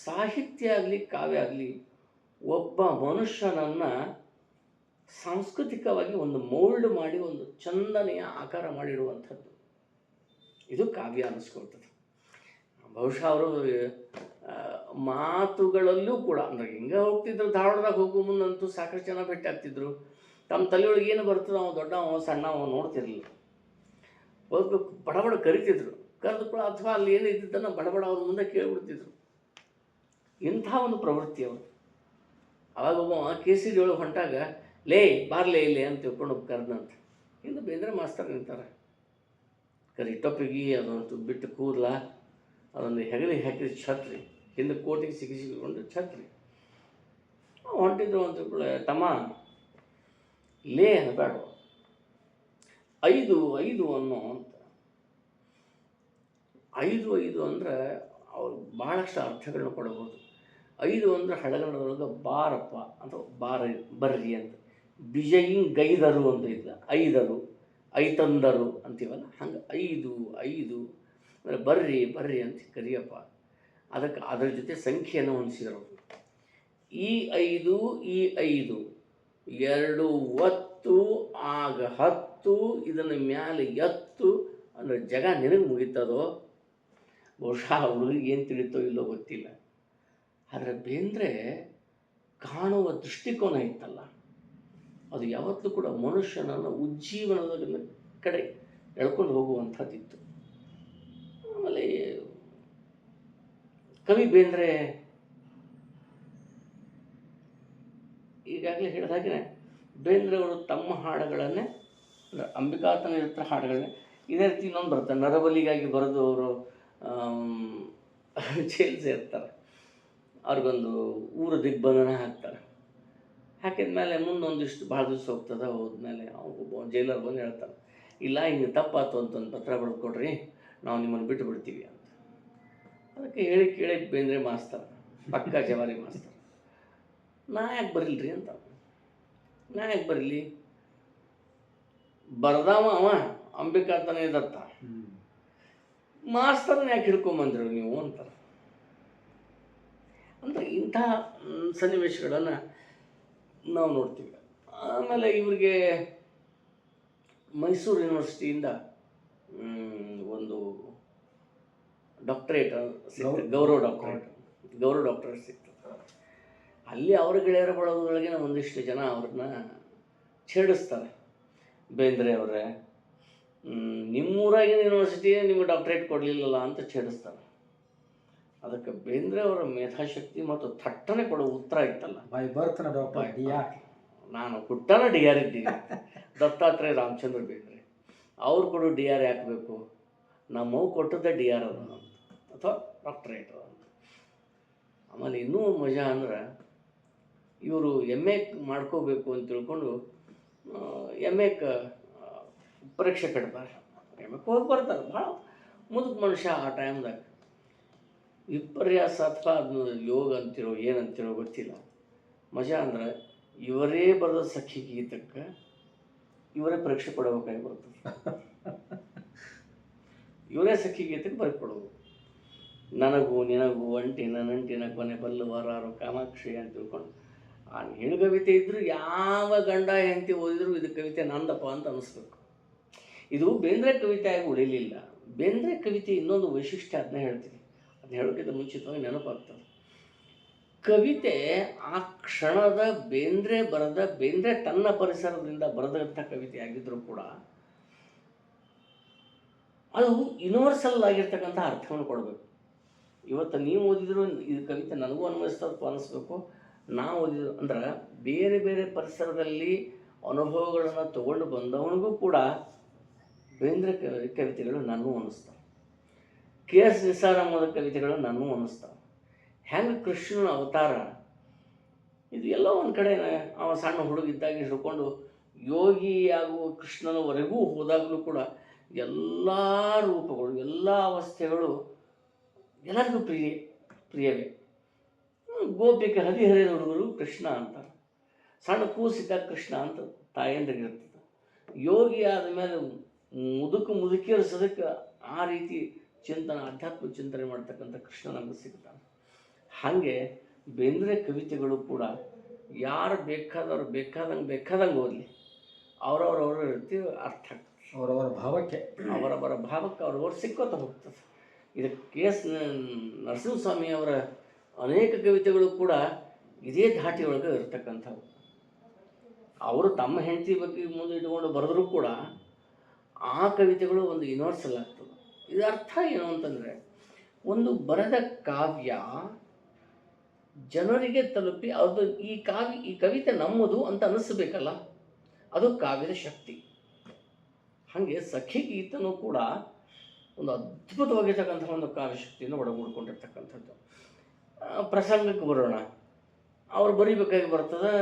ಸಾಹಿತ್ಯ ಆಗಲಿ ಕಾವ್ಯ ಆಗಲಿ ಒಬ್ಬ ಮನುಷ್ಯನನ್ನು ಸಾಂಸ್ಕೃತಿಕವಾಗಿ ಒಂದು ಮೌಲ್ಡ್ ಮಾಡಿ ಒಂದು ಚಂದನೆಯ ಆಕಾರ ಮಾಡಿಡುವಂಥದ್ದು ಇದು ಕಾವ್ಯ ಅನ್ನಿಸ್ಕೊಳ್ತದೆ. ಬಹುಶಃ ಅವರು ಮಾತುಗಳಲ್ಲೂ ಕೂಡ ಅಂದರೆ ಹಿಂಗೆ ಹೋಗ್ತಿದ್ರು, ಧಾರವಾಡದಾಗ ಹೋಗೋ ಮುಂದಂತೂ ಸಾಕಷ್ಟು ಜನ ಭೇಟಿ ಆಗ್ತಿದ್ರು. ತಮ್ಮ ತಲೆಯೊಳಗೆ ಏನು ಬರ್ತದೆ ಅವ ದೊಡ್ಡವ ಸಣ್ಣವ ನೋಡ್ತಿರಲಿಲ್ಲ. ಬಡ ಕರಿತಿದ್ರು, ಕರೆದು ಕೂಡ ಅಥವಾ ಅಲ್ಲಿ ಏನು ಇದ್ದಿದ್ದನ್ನು ಬಡ ಅವ್ರ ಮುಂದೆ ಕೇಳಿಬಿಡ್ತಿದ್ರು. ಇಂಥ ಒಂದು ಪ್ರವೃತ್ತಿ ಅವರು. ಅವಾಗ ಒಬ್ಬ ಕೇಸರಿ ಒಳಗೆ ಹೊಂಟಾಗ ಲೇ ಬಾರ್ಲೇ ಇಲ್ಲಿ ಅಂತ ತಿಳ್ಕೊಂಡು ಕರೆದಂತ ಹಿಂದೆ ಬೇಂದ್ರೆ ಮಾಸ್ತರ್ ನಿಂತಾರೆ. ಕರಿ ಟೊಪ್ಪಿಗೆ ಅದೊಂದು ಬಿಟ್ಟು ಕೂದಲ, ಅದೊಂದು ಹೆಗಲಿಗೆ ಹಾಕಿದ ಛತ್ರಿ, ಹಿಂದೆ ಕೋಟಿಗೆ ಸಿಗಿಸಿಕೊಂಡು ಛತ್ರಿ ಹೊಂಟಿದ್ರು ಅಂತ ತಿಳ್ಕೊಳ್ಳೆ. ತಮ್ಮ ಲೇ ಅನ್ಬೇಡ, 5 ಅನ್ನೋ ಅಂತ. 5 ಅಂದರೆ ಅವ್ರು ಭಾಳಷ್ಟು ಅರ್ಥಗಳನ್ನ ಕೊಡಬಹುದು. 5 ಅಂದರೆ ಹಳೆಗನ್ನಡದೊಳಗೆ ಬಾರಪ್ಪ ಅಥವಾ ಬರ್ರಿ ಅಂತ. ಬಿಜಯಿಂಗೈದರು ಅಂತ ಇದ್ದ, 5 ಐತಂದರು ಅಂತೀವಲ್ಲ, ಹಂಗೆ 5 ಅಂದರೆ ಬರ್ರಿ ಅಂತ ಕರಿಯಪ್ಪ. ಅದಕ್ಕೆ ಅದರ ಜೊತೆ ಸಂಖ್ಯೆಯನ್ನು ಹೊಂದಿಸಿದರು. ಈ 5 2 ಒತ್ತು ಆಗ 10, ಇದನ್ನು ಮ್ಯಾಲೆ ಎತ್ತು ಅಂದರೆ ಜಗ ನಿನಗೆ ಮುಗಿತದೋ. ಬಹುಶಃ ಹುಡುಗಿಗೆ ಏನು ತಿಳಿತೋ ಇಲ್ಲೋ ಗೊತ್ತಿಲ್ಲ. ಆದರೆ ಬೇಂದ್ರೆ ಕಾಣುವ ದೃಷ್ಟಿಕೋನ ಇತ್ತಲ್ಲ, ಅದು ಯಾವತ್ತೂ ಕೂಡ ಮನುಷ್ಯನನ್ನು ಉಜ್ಜೀವನದ ಕಡೆ ಎಳ್ಕೊಂಡು ಹೋಗುವಂಥದ್ದಿತ್ತು. ಆಮೇಲೆ ಕವಿ ಬೇಂದ್ರೆ ಈಗಾಗಲೇ ಹೇಳಿದ ಹಾಗೆ ಬೇಂದ್ರೆ ಅವರು ತಮ್ಮ ಹಾಡುಗಳನ್ನೇ ಅಂದರೆ ಅಂಬಿಕಾತನ ಹತ್ರ ಹಾಡುಗಳನ್ನೇ ಇದೇ ರೀತಿ ಇನ್ನೊಂದು ಬರ್ತಾರೆ, ನರಬಲಿಗಾಗಿ ಬರೆದು ಅವರು ಜೈಲು ಸೇರ್ತಾರೆ. ಅವ್ರಿಗೊಂದು ಊರು ದಿಗ್ಬಂಧನ ಹಾಕ್ತಾರೆ. ಹಾಕಿದ ಮೇಲೆ ಮುಂದೊಂದಿಷ್ಟು ಭಾಳ ದಿವಸ ಹೋಗ್ತದೆ. ಹೋದ್ಮೇಲೆ ಒಬ್ಬ ಜೈಲರ್ ಬಂದು ಹೇಳ್ತಾರೆ, ಇಲ್ಲ ಹಿಂಗೆ ತಪ್ಪಾಯ್ತು ಅಂತಂದು ಪತ್ರ ಬರೆದು ಕೊಡ್ರಿ, ನಾವು ನಿಮ್ಮನ್ನು ಬಿಟ್ಟು ಬಿಡ್ತೀವಿ ಅಂತ. ಅದಕ್ಕೆ ಹೇಳಿ ಕೇಳಿ ಬೇಂದ್ರೆ ಮಾಸ್ತರ, ಪಕ್ಕ ಜವಾರಿ ಮಾಸ್ತರ, ನಾ ಯಾಕೆ ಬರಿಲ್ರಿ ಅಂತ. ನಾ ಯಾಕೆ ಬರೀಲಿ, ಬರ್ದಾವ ಅವ ಅಂಬಿಕಾತನೇ ದತ್ತ, ಮಾಸ್ತರ್ನ ಯಾಕೆ ಹಿಡ್ಕೊಂಬಂದ್ರು ನೀವು ಅಂತಾರೆ. ಅಂದರೆ ಇಂಥ ಸನ್ನಿವೇಶಗಳನ್ನು ನಾವು ನೋಡ್ತೀವಿ. ಆಮೇಲೆ ಇವರಿಗೆ ಮೈಸೂರು ಯೂನಿವರ್ಸಿಟಿಯಿಂದ ಒಂದು ಡಾಕ್ಟರೇಟ್ ಸಿಗ್ತದೆ, ಗೌರವ ಡಾಕ್ಟರೇಟ್ ಸಿಗ್ತದೆ. ಅಲ್ಲಿ ಅವರ ಗೆಳೆಯರ ಬಳಗದೊಳಗಿನ ಒಂದಿಷ್ಟು ಜನ ಅವ್ರನ್ನ ಛೇಡಿಸ್ತಾರೆ. ಬೇಂದ್ರೆ ಅವರೇ, ನಿಮ್ಮೂರಾಗಿನ ಯೂನಿವರ್ಸಿಟಿ ನಿಮಗೆ ಡಾಕ್ಟರೇಟ್ ಕೊಡಲಿಲ್ಲಲ್ಲ ಅಂತ ಛೇಡಿಸ್ತಾರೆ. ಅದಕ್ಕೆ ಬೇಂದ್ರೆ ಅವರ ಮೇಧಾಶಕ್ತಿ ಮತ್ತು ಥಟ್ಟನೆ ಕೊಡೋ ಉತ್ತರ ಇತ್ತಲ್ಲ, ನಾನು ಹುಟ್ಟನ ಡಿ ಆರ್ ಇದ್ದೀನಿ, ದತ್ತಾತ್ರೇಯ ರಾಮಚಂದ್ರ ಬೇಂದ್ರೆ ಅವ್ರು ಕೊಡು ಡಿ ಆರ್ ಹಾಕಬೇಕು, ನಮ್ಮವು ಕೊಟ್ಟದ್ದೇ ಡಿ ಆರ್ ಅದ ಅಥವಾ ಡಾಕ್ಟರೇಟ್ ಅದ ಅಂತ. ಆಮೇಲೆ ಇನ್ನೂ ಮಜಾ ಅಂದ್ರೆ ಇವರು ಎಮ್ ಎ ಮಾಡ್ಕೋಬೇಕು ಅಂತ ತಿಳ್ಕೊಂಡು ಎಮ್ ಎ ಪರೀಕ್ಷೆ ಕಟ್ತಾರೆ. ಎಮ್ ಎಕ್ಕೆ ಹೋಗಿ ಬರ್ತಾರೆ. ಭಾಳ ಮುದುಕ ಮನುಷ್ಯ ಆ ಟೈಮ್ದಾಗ. ವಿಪರ್ಯಾಸ ಅಥವಾ ಅದನ್ನು ಯೋಗ ಅಂತಿರೋ ಏನಂತಿರೋ ಗೊತ್ತಿಲ್ಲ. ಮಜಾ ಅಂದ್ರೆ ಇವರೇ ಬರೆದ ಸಖಿ ಗೀತಕ್ಕೆ ಇವರೇ ಪರೀಕ್ಷೆ ಕೊಡಬೇಕಾಗಿ ಬರ್ತದೆ. ಇವರೇ ಸಖಿ ಗೀತಕ್ಕೆ ಬರೆಕೊಡೋದು. ನನಗೂ ನಿನಗೂ ಅಂಟಿನ ನಂಟಿನ ಕೊನೆ ಬಲ್ಲವಾರು ಕಾಮಾಕ್ಷಿ ಅಂತ ತಿಳ್ಕೊಂಡು ಆ ಹೆಣ್ಣು ಕವಿತೆ ಇದ್ದರೂ ಯಾವ ಗಂಡ ಹೆಂಡತಿ ಓದಿದ್ರು ಇದು ಕವಿತೆ ನಂದಪ್ಪ ಅಂತ ಅನ್ನಿಸ್ಬೇಕು. ಇದು ಬೇಂದ್ರೆ ಕವಿತೆ ಆಗಿ ಉಳಿಲಿಲ್ಲ. ಬೇಂದ್ರೆ ಕವಿತೆ ಇನ್ನೊಂದು ವೈಶಿಷ್ಟ್ಯ, ಅದನ್ನ ಹೇಳ್ತೀನಿ. ಅದನ್ನ ಹೇಳೋಕ್ಕಿಂತ ಮುಂಚಿತವಾಗಿ ನೆನಪಾಗ್ತದೆ. ಕವಿತೆ ಆ ಕ್ಷಣದ ಬೇಂದ್ರೆ ತನ್ನ ಪರಿಸರದಿಂದ ಬರೆದಂಥ ಕವಿತೆ ಆಗಿದ್ರೂ ಕೂಡ ಅದು ಯೂನಿವರ್ಸಲ್ ಆಗಿರ್ತಕ್ಕಂಥ ಅರ್ಥವನ್ನು ಕೊಡಬೇಕು. ಇವತ್ತು ನೀವು ಓದಿದ್ರು ಇದು ಕವಿತೆ ನನಗೂ ಅನ್ವಯಿಸ್ತದಪ್ಪ ಅನ್ನಿಸ್ಬೇಕು. ನಾವು ಓದಿದ್ರು ಅಂದ್ರೆ ಬೇರೆ ಬೇರೆ ಪರಿಸರದಲ್ಲಿ ಅನುಭವಗಳನ್ನು ತಗೊಂಡು ಬಂದವನಿಗೂ ಕೂಡ ಬೇಂದ್ರೆ ಕವಿತೆಗಳು ನನಗೂ ಅನ್ನಿಸ್ತಾವೆ. ಕೆ ಎಸ್ ನಿಸಾರಮ್ಮದ ಕವಿತೆಗಳು ನನಗೂ ಅನ್ನಿಸ್ತಾವೆ. ಹೆಂಗೆ ಕೃಷ್ಣನ ಅವತಾರ ಇದು ಎಲ್ಲೋ ಒಂದು ಕಡೆ ಅವ ಸಣ್ಣ ಹುಡುಗಿದ್ದಾಗ ಹಿಡ್ಕೊಂಡು ಯೋಗಿಯಾಗುವ ಕೃಷ್ಣನವರೆಗೂ ಹೋದಾಗಲೂ ಕೂಡ ಎಲ್ಲ ರೂಪಗಳು, ಎಲ್ಲ ಅವಸ್ಥೆಗಳು ಎಲ್ಲರಿಗೂ ಪ್ರಿಯವೇ. ಗೋಪಿಕೆ ಹದಿಹರೆಯದ ಹುಡುಗರು ಕೃಷ್ಣ ಅಂತಾರೆ. ಸಣ್ಣ ಕೂಸಿದ್ದಾಗ ಕೃಷ್ಣ ಅಂತ ತಾಯಂದ್ರಿಗಿರ್ತದೆ. ಯೋಗಿ ಆದಮೇಲೆ ಮುದುಕಿಯರು ಸದಕ್ಕೆ ಆ ರೀತಿ ಚಿಂತನೆ, ಆಧ್ಯಾತ್ಮ ಚಿಂತನೆ ಮಾಡ್ತಕ್ಕಂಥ ಕೃಷ್ಣ ನಮಗೆ ಸಿಗ್ತಾನೆ. ಹಾಗೆ ಬೇಂದ್ರೆ ಕವಿತೆಗಳು ಕೂಡ ಯಾರು ಬೇಕಾದಂಗೆ ಓದಲಿ, ಅವರವರ ರೀತಿ ಅರ್ಥ ಆಗ್ತದೆ. ಅವರವರ ಭಾವಕ್ಕೆ ಅವ್ರವ್ರ ಸಿಕ್ಕೋತ ಹೋಗ್ತದೆ. ಇದಕ್ಕೆ ಕೆ ಎಸ್ ನರಸಿಂಹಸ್ವಾಮಿ ಅವರ ಅನೇಕ ಕವಿತೆಗಳು ಕೂಡ ಇದೇ ಧಾಟಿಯೊಳಗೆ ಇರತಕ್ಕಂಥವು. ಅವರು ತಮ್ಮ ಹೆಂಡತಿ ಬಗ್ಗೆ ಮುಂದೆ ಇಟ್ಕೊಂಡು ಬರೆದರೂ ಕೂಡ ಆ ಕವಿತೆಗಳು ಒಂದು ಯೂನಿವರ್ಸಲ್ ಆಗ್ತದೆ. ಇದರ ಅರ್ಥ ಏನು ಅಂತಂದರೆ, ಒಂದು ಬರೆದ ಕಾವ್ಯ ಜನರಿಗೆ ತಲುಪಿ ಅದು ಈ ಕವಿತೆ ನಮ್ಮದು ಅಂತ ಅನ್ನಿಸ್ಬೇಕಲ್ಲ, ಅದು ಕಾವ್ಯದ ಶಕ್ತಿ. ಹಾಗೆ ಸಖಿ ಗೀತನೂ ಕೂಡ ಒಂದು ಅದ್ಭುತವಾಗಿರ್ತಕ್ಕಂಥ ಒಂದು ಕಾವ್ಯ ಶಕ್ತಿಯನ್ನು ಒಳಗೂಡ್ಕೊಂಡಿರ್ತಕ್ಕಂಥದ್ದು. ಪ್ರಸಂಗಕ್ಕೆ ಬರೋಣ. ಅವ್ರು ಬರಿಬೇಕಾಗಿ ಬರ್ತದೆ,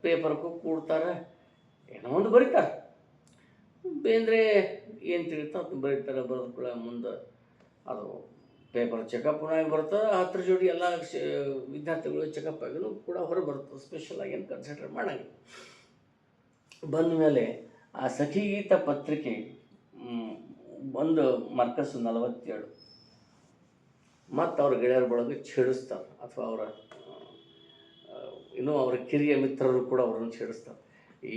ಪೇಪರ್ಗೂ ಕೂಡ್ತಾರೆ, ಏನೋ ಒಂದು ಬರೀತಾರೆ. ಬೇಂದ್ರೆ ಏನು ತಿಳಿತಾ ಅದನ್ನು ಬರೀತಾರೆ. ಬರೆದು ಕೂಡ ಮುಂದೆ ಅದು ಪೇಪರ್ ಚೆಕಪ್ ಆಗಿ ಬರ್ತದೆ. 10 ಜೋಡಿ ಎಲ್ಲ ವಿದ್ಯಾರ್ಥಿಗಳು ಚೆಕಪ್ ಆಗಿನೂ ಕೂಡ ಹೊರ ಬರ್ತದೆ. ಸ್ಪೆಷಲ್ ಆಗಿ ಏನು ಕನ್ಸಿಡರ್ ಮಾಡಂಗಿಲ್ಲ. ಬಂದ ಮೇಲೆ ಆ ಸಖಿಗೀತ ಪತ್ರಿಕೆ ಒಂದು ಮಾರ್ಕಸ್ 47 ಮತ್ತು ಅವ್ರ ಗೆಳೆಯರ ಬಳಗ ಛೇಡಿಸ್ತಾರೆ, ಅಥವಾ ಇನ್ನೂ ಅವರ ಕಿರಿಯ ಮಿತ್ರರು ಕೂಡ ಅವರನ್ನು ಛೇಡಿಸ್ತಾರೆ.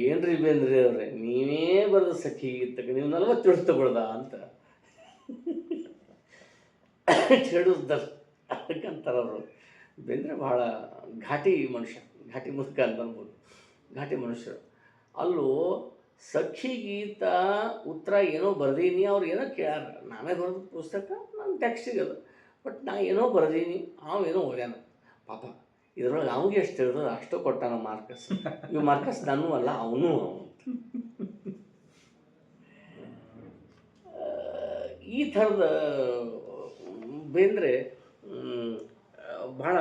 ಏನ್ರಿ ಬೇಂದ್ರೆ ಅವ್ರೆ, ನೀವೇ ಬರೆದ ಸಖಿಗೀತಕ್ಕೆ ನೀವು 47 ತಗೊಳ್ದ ಅಂತ ಛೇಡಿಸ್ತಾರೆ. ಅದಕ್ಕಂತಾರೆ ಅವರು. ಬೇಂದ್ರೆ ಭಾಳ ಘಾಟಿ ಮನುಷ್ಯ, ಘಾಟಿ ಮುದುಕ ಅಂತ ಅನ್ಬೋದು, ಘಾಟಿ ಮನುಷ್ಯರು. ಅಲ್ಲೂ ಸಖಿ ಗೀತ ಉತ್ತರ ಏನೋ ಬರ್ದೀನಿ ಅವ್ರು ಏನೋ ಕೇಳ್ಯಾರ, ನಾನೇ ಬರೆದ ಪುಸ್ತಕ ನನ್ನ ಟೆಕ್ಸ್ಟಿಗೆ ಅದು, ಬಟ್ ನಾ ಏನೋ ಬರ್ದೀನಿ, ಏನೋ ಓದ್ಯಾನ ಪಾಪ. ಇದ್ರೊಳಗೆ ಅವ್ನಿಗೆ ಎಷ್ಟು ತಿಳಿದ ಅಷ್ಟು ಕೊಟ್ಟಾನ ಮಾರ್ಕಸ್. ಇವು ಮಾರ್ಕಸ್ ನನ್ನೂ ಅಲ್ಲ, ಅವನು. ಈ ಥರದ ಬೇಂದ್ರೆ ಭಾಳ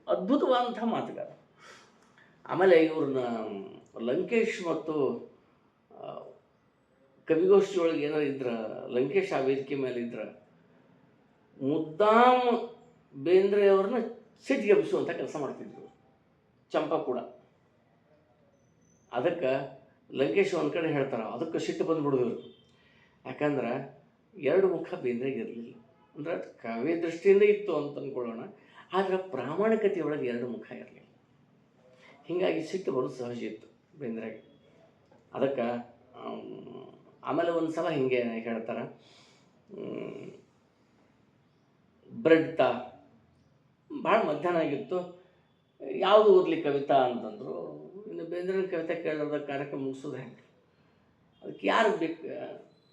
ಅದ್ಭುತವಾದಂಥ ಮಾತುಗಾರ. ಆಮೇಲೆ ಇವ್ರನ್ನ ಲಂಕೇಶ್ ಮತ್ತು ಕವಿಗೋಷ್ಠಿ ಒಳಗೆ ಏನಾರು ಇದ್ರೆ, ಲಂಕೇಶ್ ಆ ವೇದಿಕೆ ಮೇಲೆ ಇದ್ರೆ ಮುದ್ದಾಮ್ ಬೇಂದ್ರೆ ಅವ್ರನ್ನ ಸಿಟ್ಟಿಗೆಬ್ಬಿಸುವಂಥ ಕೆಲಸ ಮಾಡ್ತಿದ್ರು. ಚಂಪಾ ಕೂಡ ಅದಕ್ಕೆ ಲಂಕೇಶ್ ಒಂದು ಕಡೆ ಹೇಳ್ತಾರೆ, ಅದಕ್ಕೆ ಸಿಟ್ಟು ಬಂದುಬಿಡಿದ್ರು. ಯಾಕಂದ್ರೆ ಎರಡು ಮುಖ ಬೇಂದ್ರೆಗೆ ಇರಲಿಲ್ಲ. ಅಂದ್ರೆ ಕಾವ್ಯ ದೃಷ್ಟಿಯಿಂದ ಇತ್ತು ಅಂತ ಅಂದ್ಕೊಳ್ಳೋಣ, ಆದರೆ ಪ್ರಾಮಾಣಿಕತೆಯೊಳಗೆ ಎರಡು ಮುಖ ಇರಲಿಲ್ಲ. ಹೀಗಾಗಿ ಸಿಟ್ಟು ಬರೋದು ಸಹಜ ಇತ್ತು ಬೇಂದ್ರೆಗೆ. ಅದಕ್ಕೆ ಆಮೇಲೆ ಒಂದು ಸಲ ಹಿಂಗೆ ಹೇಳ್ತಾರೆ, ಬ್ರೆಡ್ ತಾ ಭಾಳ ಮಧ್ಯಾಹ್ನ ಆಗಿತ್ತು, ಯಾವುದು ಓದಲಿ ಕವಿತಾ ಅಂತಂದರು. ಇನ್ನು ಬೇಂದ್ರನ ಕವಿತೆ ಕೇಳಿದ ಕಾರ್ಯಕ್ರಮ ಮುಗಿಸೋದು ಹೆಂಗೆ, ಅದಕ್ಕೆ ಯಾರು ಬೇಕು.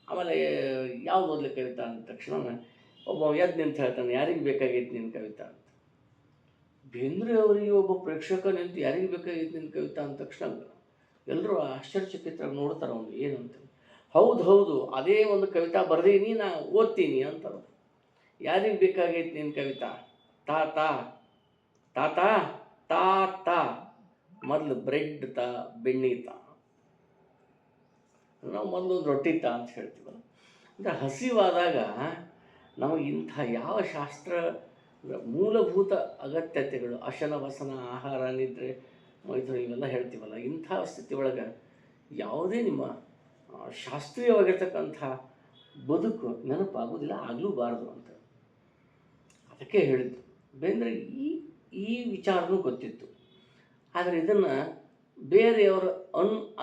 ಆಮೇಲೆ ಯಾವ್ದು ಓದಲಿ ಕವಿತಾ ಅಂದ ತಕ್ಷಣ ಒಬ್ಬ ಎದ್ದು ನಿಂತು ಹೇಳ್ತಾನೆ, ಯಾರಿಗೆ ಬೇಕಾಗೈತಿ ನಿನ್ನ ಕವಿತಾ ಅಂತ. ಬೇಂದ್ರೆ ಅವರಿಗೆ ಒಬ್ಬ ಪ್ರೇಕ್ಷಕ ನಿಂತು ಯಾರಿಗೆ ಬೇಕಾಗೈತಿ ನಿನ್ನ ಕವಿತಾ ಅಂದ ತಕ್ಷಣ ಎಲ್ಲರೂ ಆಶ್ಚರ್ಯಚಕಿತರಾಗಿ ನೋಡ್ತಾರೆ ಅವನು ಏನು ಅಂತ. ಹೌದು ಅದೇ ಒಂದು ಕವಿತಾ ಬರ್ದೀನಿ, ನಾ ಓದ್ತೀನಿ ಅಂತಾರೆ. ಯಾರಿಗೆ ಬೇಕಾಗೈತಿ ನಿನ್ನ ಕವಿತಾ? ತಾತ ತಾತ ತಾತ ಮೊದಲು ಬ್ರೆಡ್ ತಾ, ಬೆಣ್ಣೆ ತಾ. ನಾವು ಮೊದಲೊಂದು ರೊಟ್ಟಿ ತಾ ಅಂತ ಹೇಳ್ತೀವಲ್ಲ. ಅಂದರೆ ಹಸಿವಾದಾಗ ನಮಗೆ ಇಂಥ ಯಾವ ಶಾಸ್ತ್ರ ಮೂಲಭೂತ ಅಗತ್ಯತೆಗಳು, ಅಶನ ವಸನ, ಆಹಾರ, ನಿದ್ರೆ, ಮೈಥುನ ಇವೆಲ್ಲ ಹೇಳ್ತೀವಲ್ಲ, ಇಂಥ ಸ್ಥಿತಿ ಒಳಗೆ ಯಾವುದೇ ನಿಮ್ಮ ಶಾಸ್ತ್ರೀಯವಾಗಿರ್ತಕ್ಕಂಥ ಬದುಕು ನೆನಪಾಗೋದಿಲ್ಲ, ಆಗಲೂಬಾರ್ದು ಅಂತ. ಅದಕ್ಕೆ ಹೇಳಿದ್ದು ಬೇಂದ್ರೆ ಈ ವಿಚಾರನೂ ಗೊತ್ತಿತ್ತು. ಆದರೆ ಇದನ್ನು ಬೇರೆಯವರು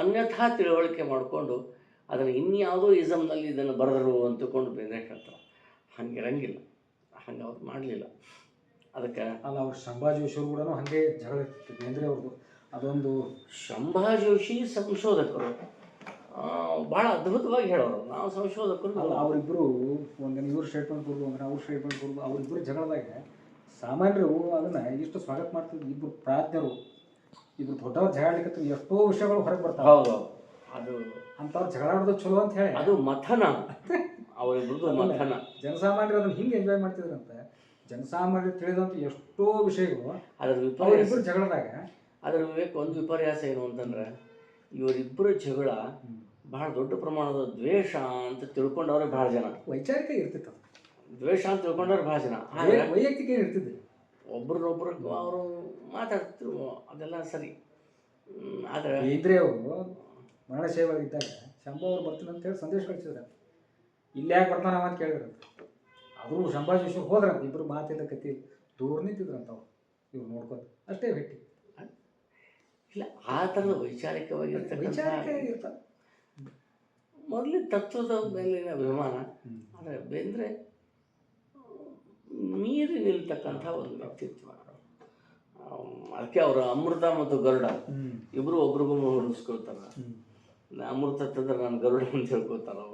ಅನ್ಯಥಾ ತಿಳುವಳಿಕೆ ಮಾಡಿಕೊಂಡು ಅದನ್ನು ಇನ್ಯಾವುದೋ ಇಸಮ್ನಲ್ಲಿ ಇದನ್ನು ಬರೆದರು ಅಂತಕೊಂಡು ಬೇಂದ್ರೆ ಹೇಳ್ತಾರೆ. ಹಂಗಿರಂಗಿಲ್ಲ, ಹಂಗೆ ಅವ್ರು ಮಾಡಲಿಲ್ಲ. ಅದಕ್ಕೆ ಅಲ್ಲ, ಅವ್ರು ಶಂಭಾ ಜೋಶಿಯವರು ಕೂಡ ಹಾಗೆ ಜಗಳ ಇರ್ತಿತ್ತು ಬೇಂದ್ರೆ ಅವ್ರದ್ದು. ಅದೊಂದು ಶಂಭಾ ಜೋಶಿ ಸಂಶೋಧಕರು ಭಾಳ ಅದ್ಭುತವಾಗಿ ಹೇಳೋರು. ನಾವು ಸಂಶೋಧಕರು ಅಲ್ಲ, ಅವರಿಬ್ಬರು ಒಂದಿನ ಇವ್ರು ಸ್ಟೇಟ್ಮೆಂಟ್ ಕೊಡೋದು ಅಂದ್ರೆ ಅವ್ರು ಸ್ಟೇಟ್ಮೆಂಟ್ ಕೊಡೋದು. ಅವರಿಬ್ಬರು ಜಗಳದಾಗ ಸಾಮಾನ್ಯರು ಅದನ್ನು ಇಷ್ಟು ಸ್ವಾಗತ ಮಾಡ್ತಿದ್ರು. ಇಬ್ಬರು ಪ್ರಾಜ್ಞರು, ಇಬ್ಬರು ದೊಡ್ಡವ್ರು ಜಗಳಲಿಕ್ಕೆ ಎಷ್ಟೋ ವಿಷಯಗಳು ಹೊರಗೆ ಬರ್ತಾವೆ. ಹೌದು, ಅದು ಅಂಥವ್ರು ಜಗಳಾಡೋದು ಚಲೋ ಅಂತ ಹೇಳಿ ಅದು ಮಥನ, ಅವರಿಬ್ಬರದು ಮಥನ. ಜನಸಾಮಾನ್ಯರು ಅದನ್ನು ಹಿಂಗೆ ಎಂಜಾಯ್ ಮಾಡ್ತಿದ್ರಂತೆ. ಜನಸಾಮಾನ್ಯರು ತಿಳಿದಂಥ ಎಷ್ಟೋ ವಿಷಯಗಳು ಅದರ ವಿಪರ್ಯಾಸ ಜಗಳದಾಗ. ಅದರ ಒಂದು ವಿಪರ್ಯಾಸ ಏನು ಅಂತಂದ್ರೆ, ಇವರಿಬ್ಬರ ಜಗಳ ಭಾಳ ದೊಡ್ಡ ಪ್ರಮಾಣದ ದ್ವೇಷ ಅಂತ ತಿಳ್ಕೊಂಡವ್ರೆ ಭಾಳ ಜನ. ವೈಚಾರಿಕ ಇರ್ತಿತ್ತು, ದ್ವೇಷ ಅಂತ ತಿಳ್ಕೊಂಡವ್ರೆ ಭಾಳ ಜನ. ವೈಯಕ್ತಿಕ ಇರ್ತಿದ್ದೆ, ಒಬ್ರನ್ನೊಬ್ರು ಅವರು ಮಾತಾಡ್ತಿರು, ಅದೆಲ್ಲ ಸರಿ. ಆದರೆ ಇದ್ರೆ ಅವರು ಮರಣಶೈವವಾಗಿದ್ದಾಗ ಶಂಭಾ ಅವ್ರು ಬರ್ತೀನಿ ಅಂತ ಹೇಳಿ ಸಂದೇಶ ಕಳಿಸಿದ್ರೆ, ಇಲ್ಲಿ ಯಾಕೆ ಬರ್ತಾನ ಅಂತ ಕೇಳಿದ್ರಂತ. ಅವರು ಶಂಭಾ ಜೋಶಿ ಹೋದ್ರಂತ, ಇಬ್ಬರು ಮಾತಿಲ್ಲ ಕತ್ತಿ ದೂರ ನಿಂತಿದ್ರಂತ. ಅವ್ರು ಇವ್ರು ನೋಡ್ಕೊಂಡು ಅಷ್ಟೇ ಭೇಟಿ ಇಲ್ಲ. ಆ ಥರದ ವೈಚಾರಿಕವಾಗಿರ್ತಕ್ಕಂಥ ಮೊದಲೇ ತತ್ವದ ಮೇಲಿನ ಅಭಿಮಾನ. ಆದರೆ ಬೇಂದ್ರೆ ಮೀರಿ ನಿಲ್ತಕ್ಕಂಥ ಒಂದು ವ್ಯಕ್ತಿತ್ವ. ಅದಕ್ಕೆ ಅವರು ಅಮೃತ ಮತ್ತು ಗರುಡ ಇಬ್ಬರು ಒಬ್ರಿಗೂ ಹೋಲಿಸ್ಕೊಳ್ತಾರೆ. ಅಮೃತ ತಂದ್ರೆ ನಾನು ಗರುಡ ಅಂತ ಹೇಳ್ಕೊತಾರೆ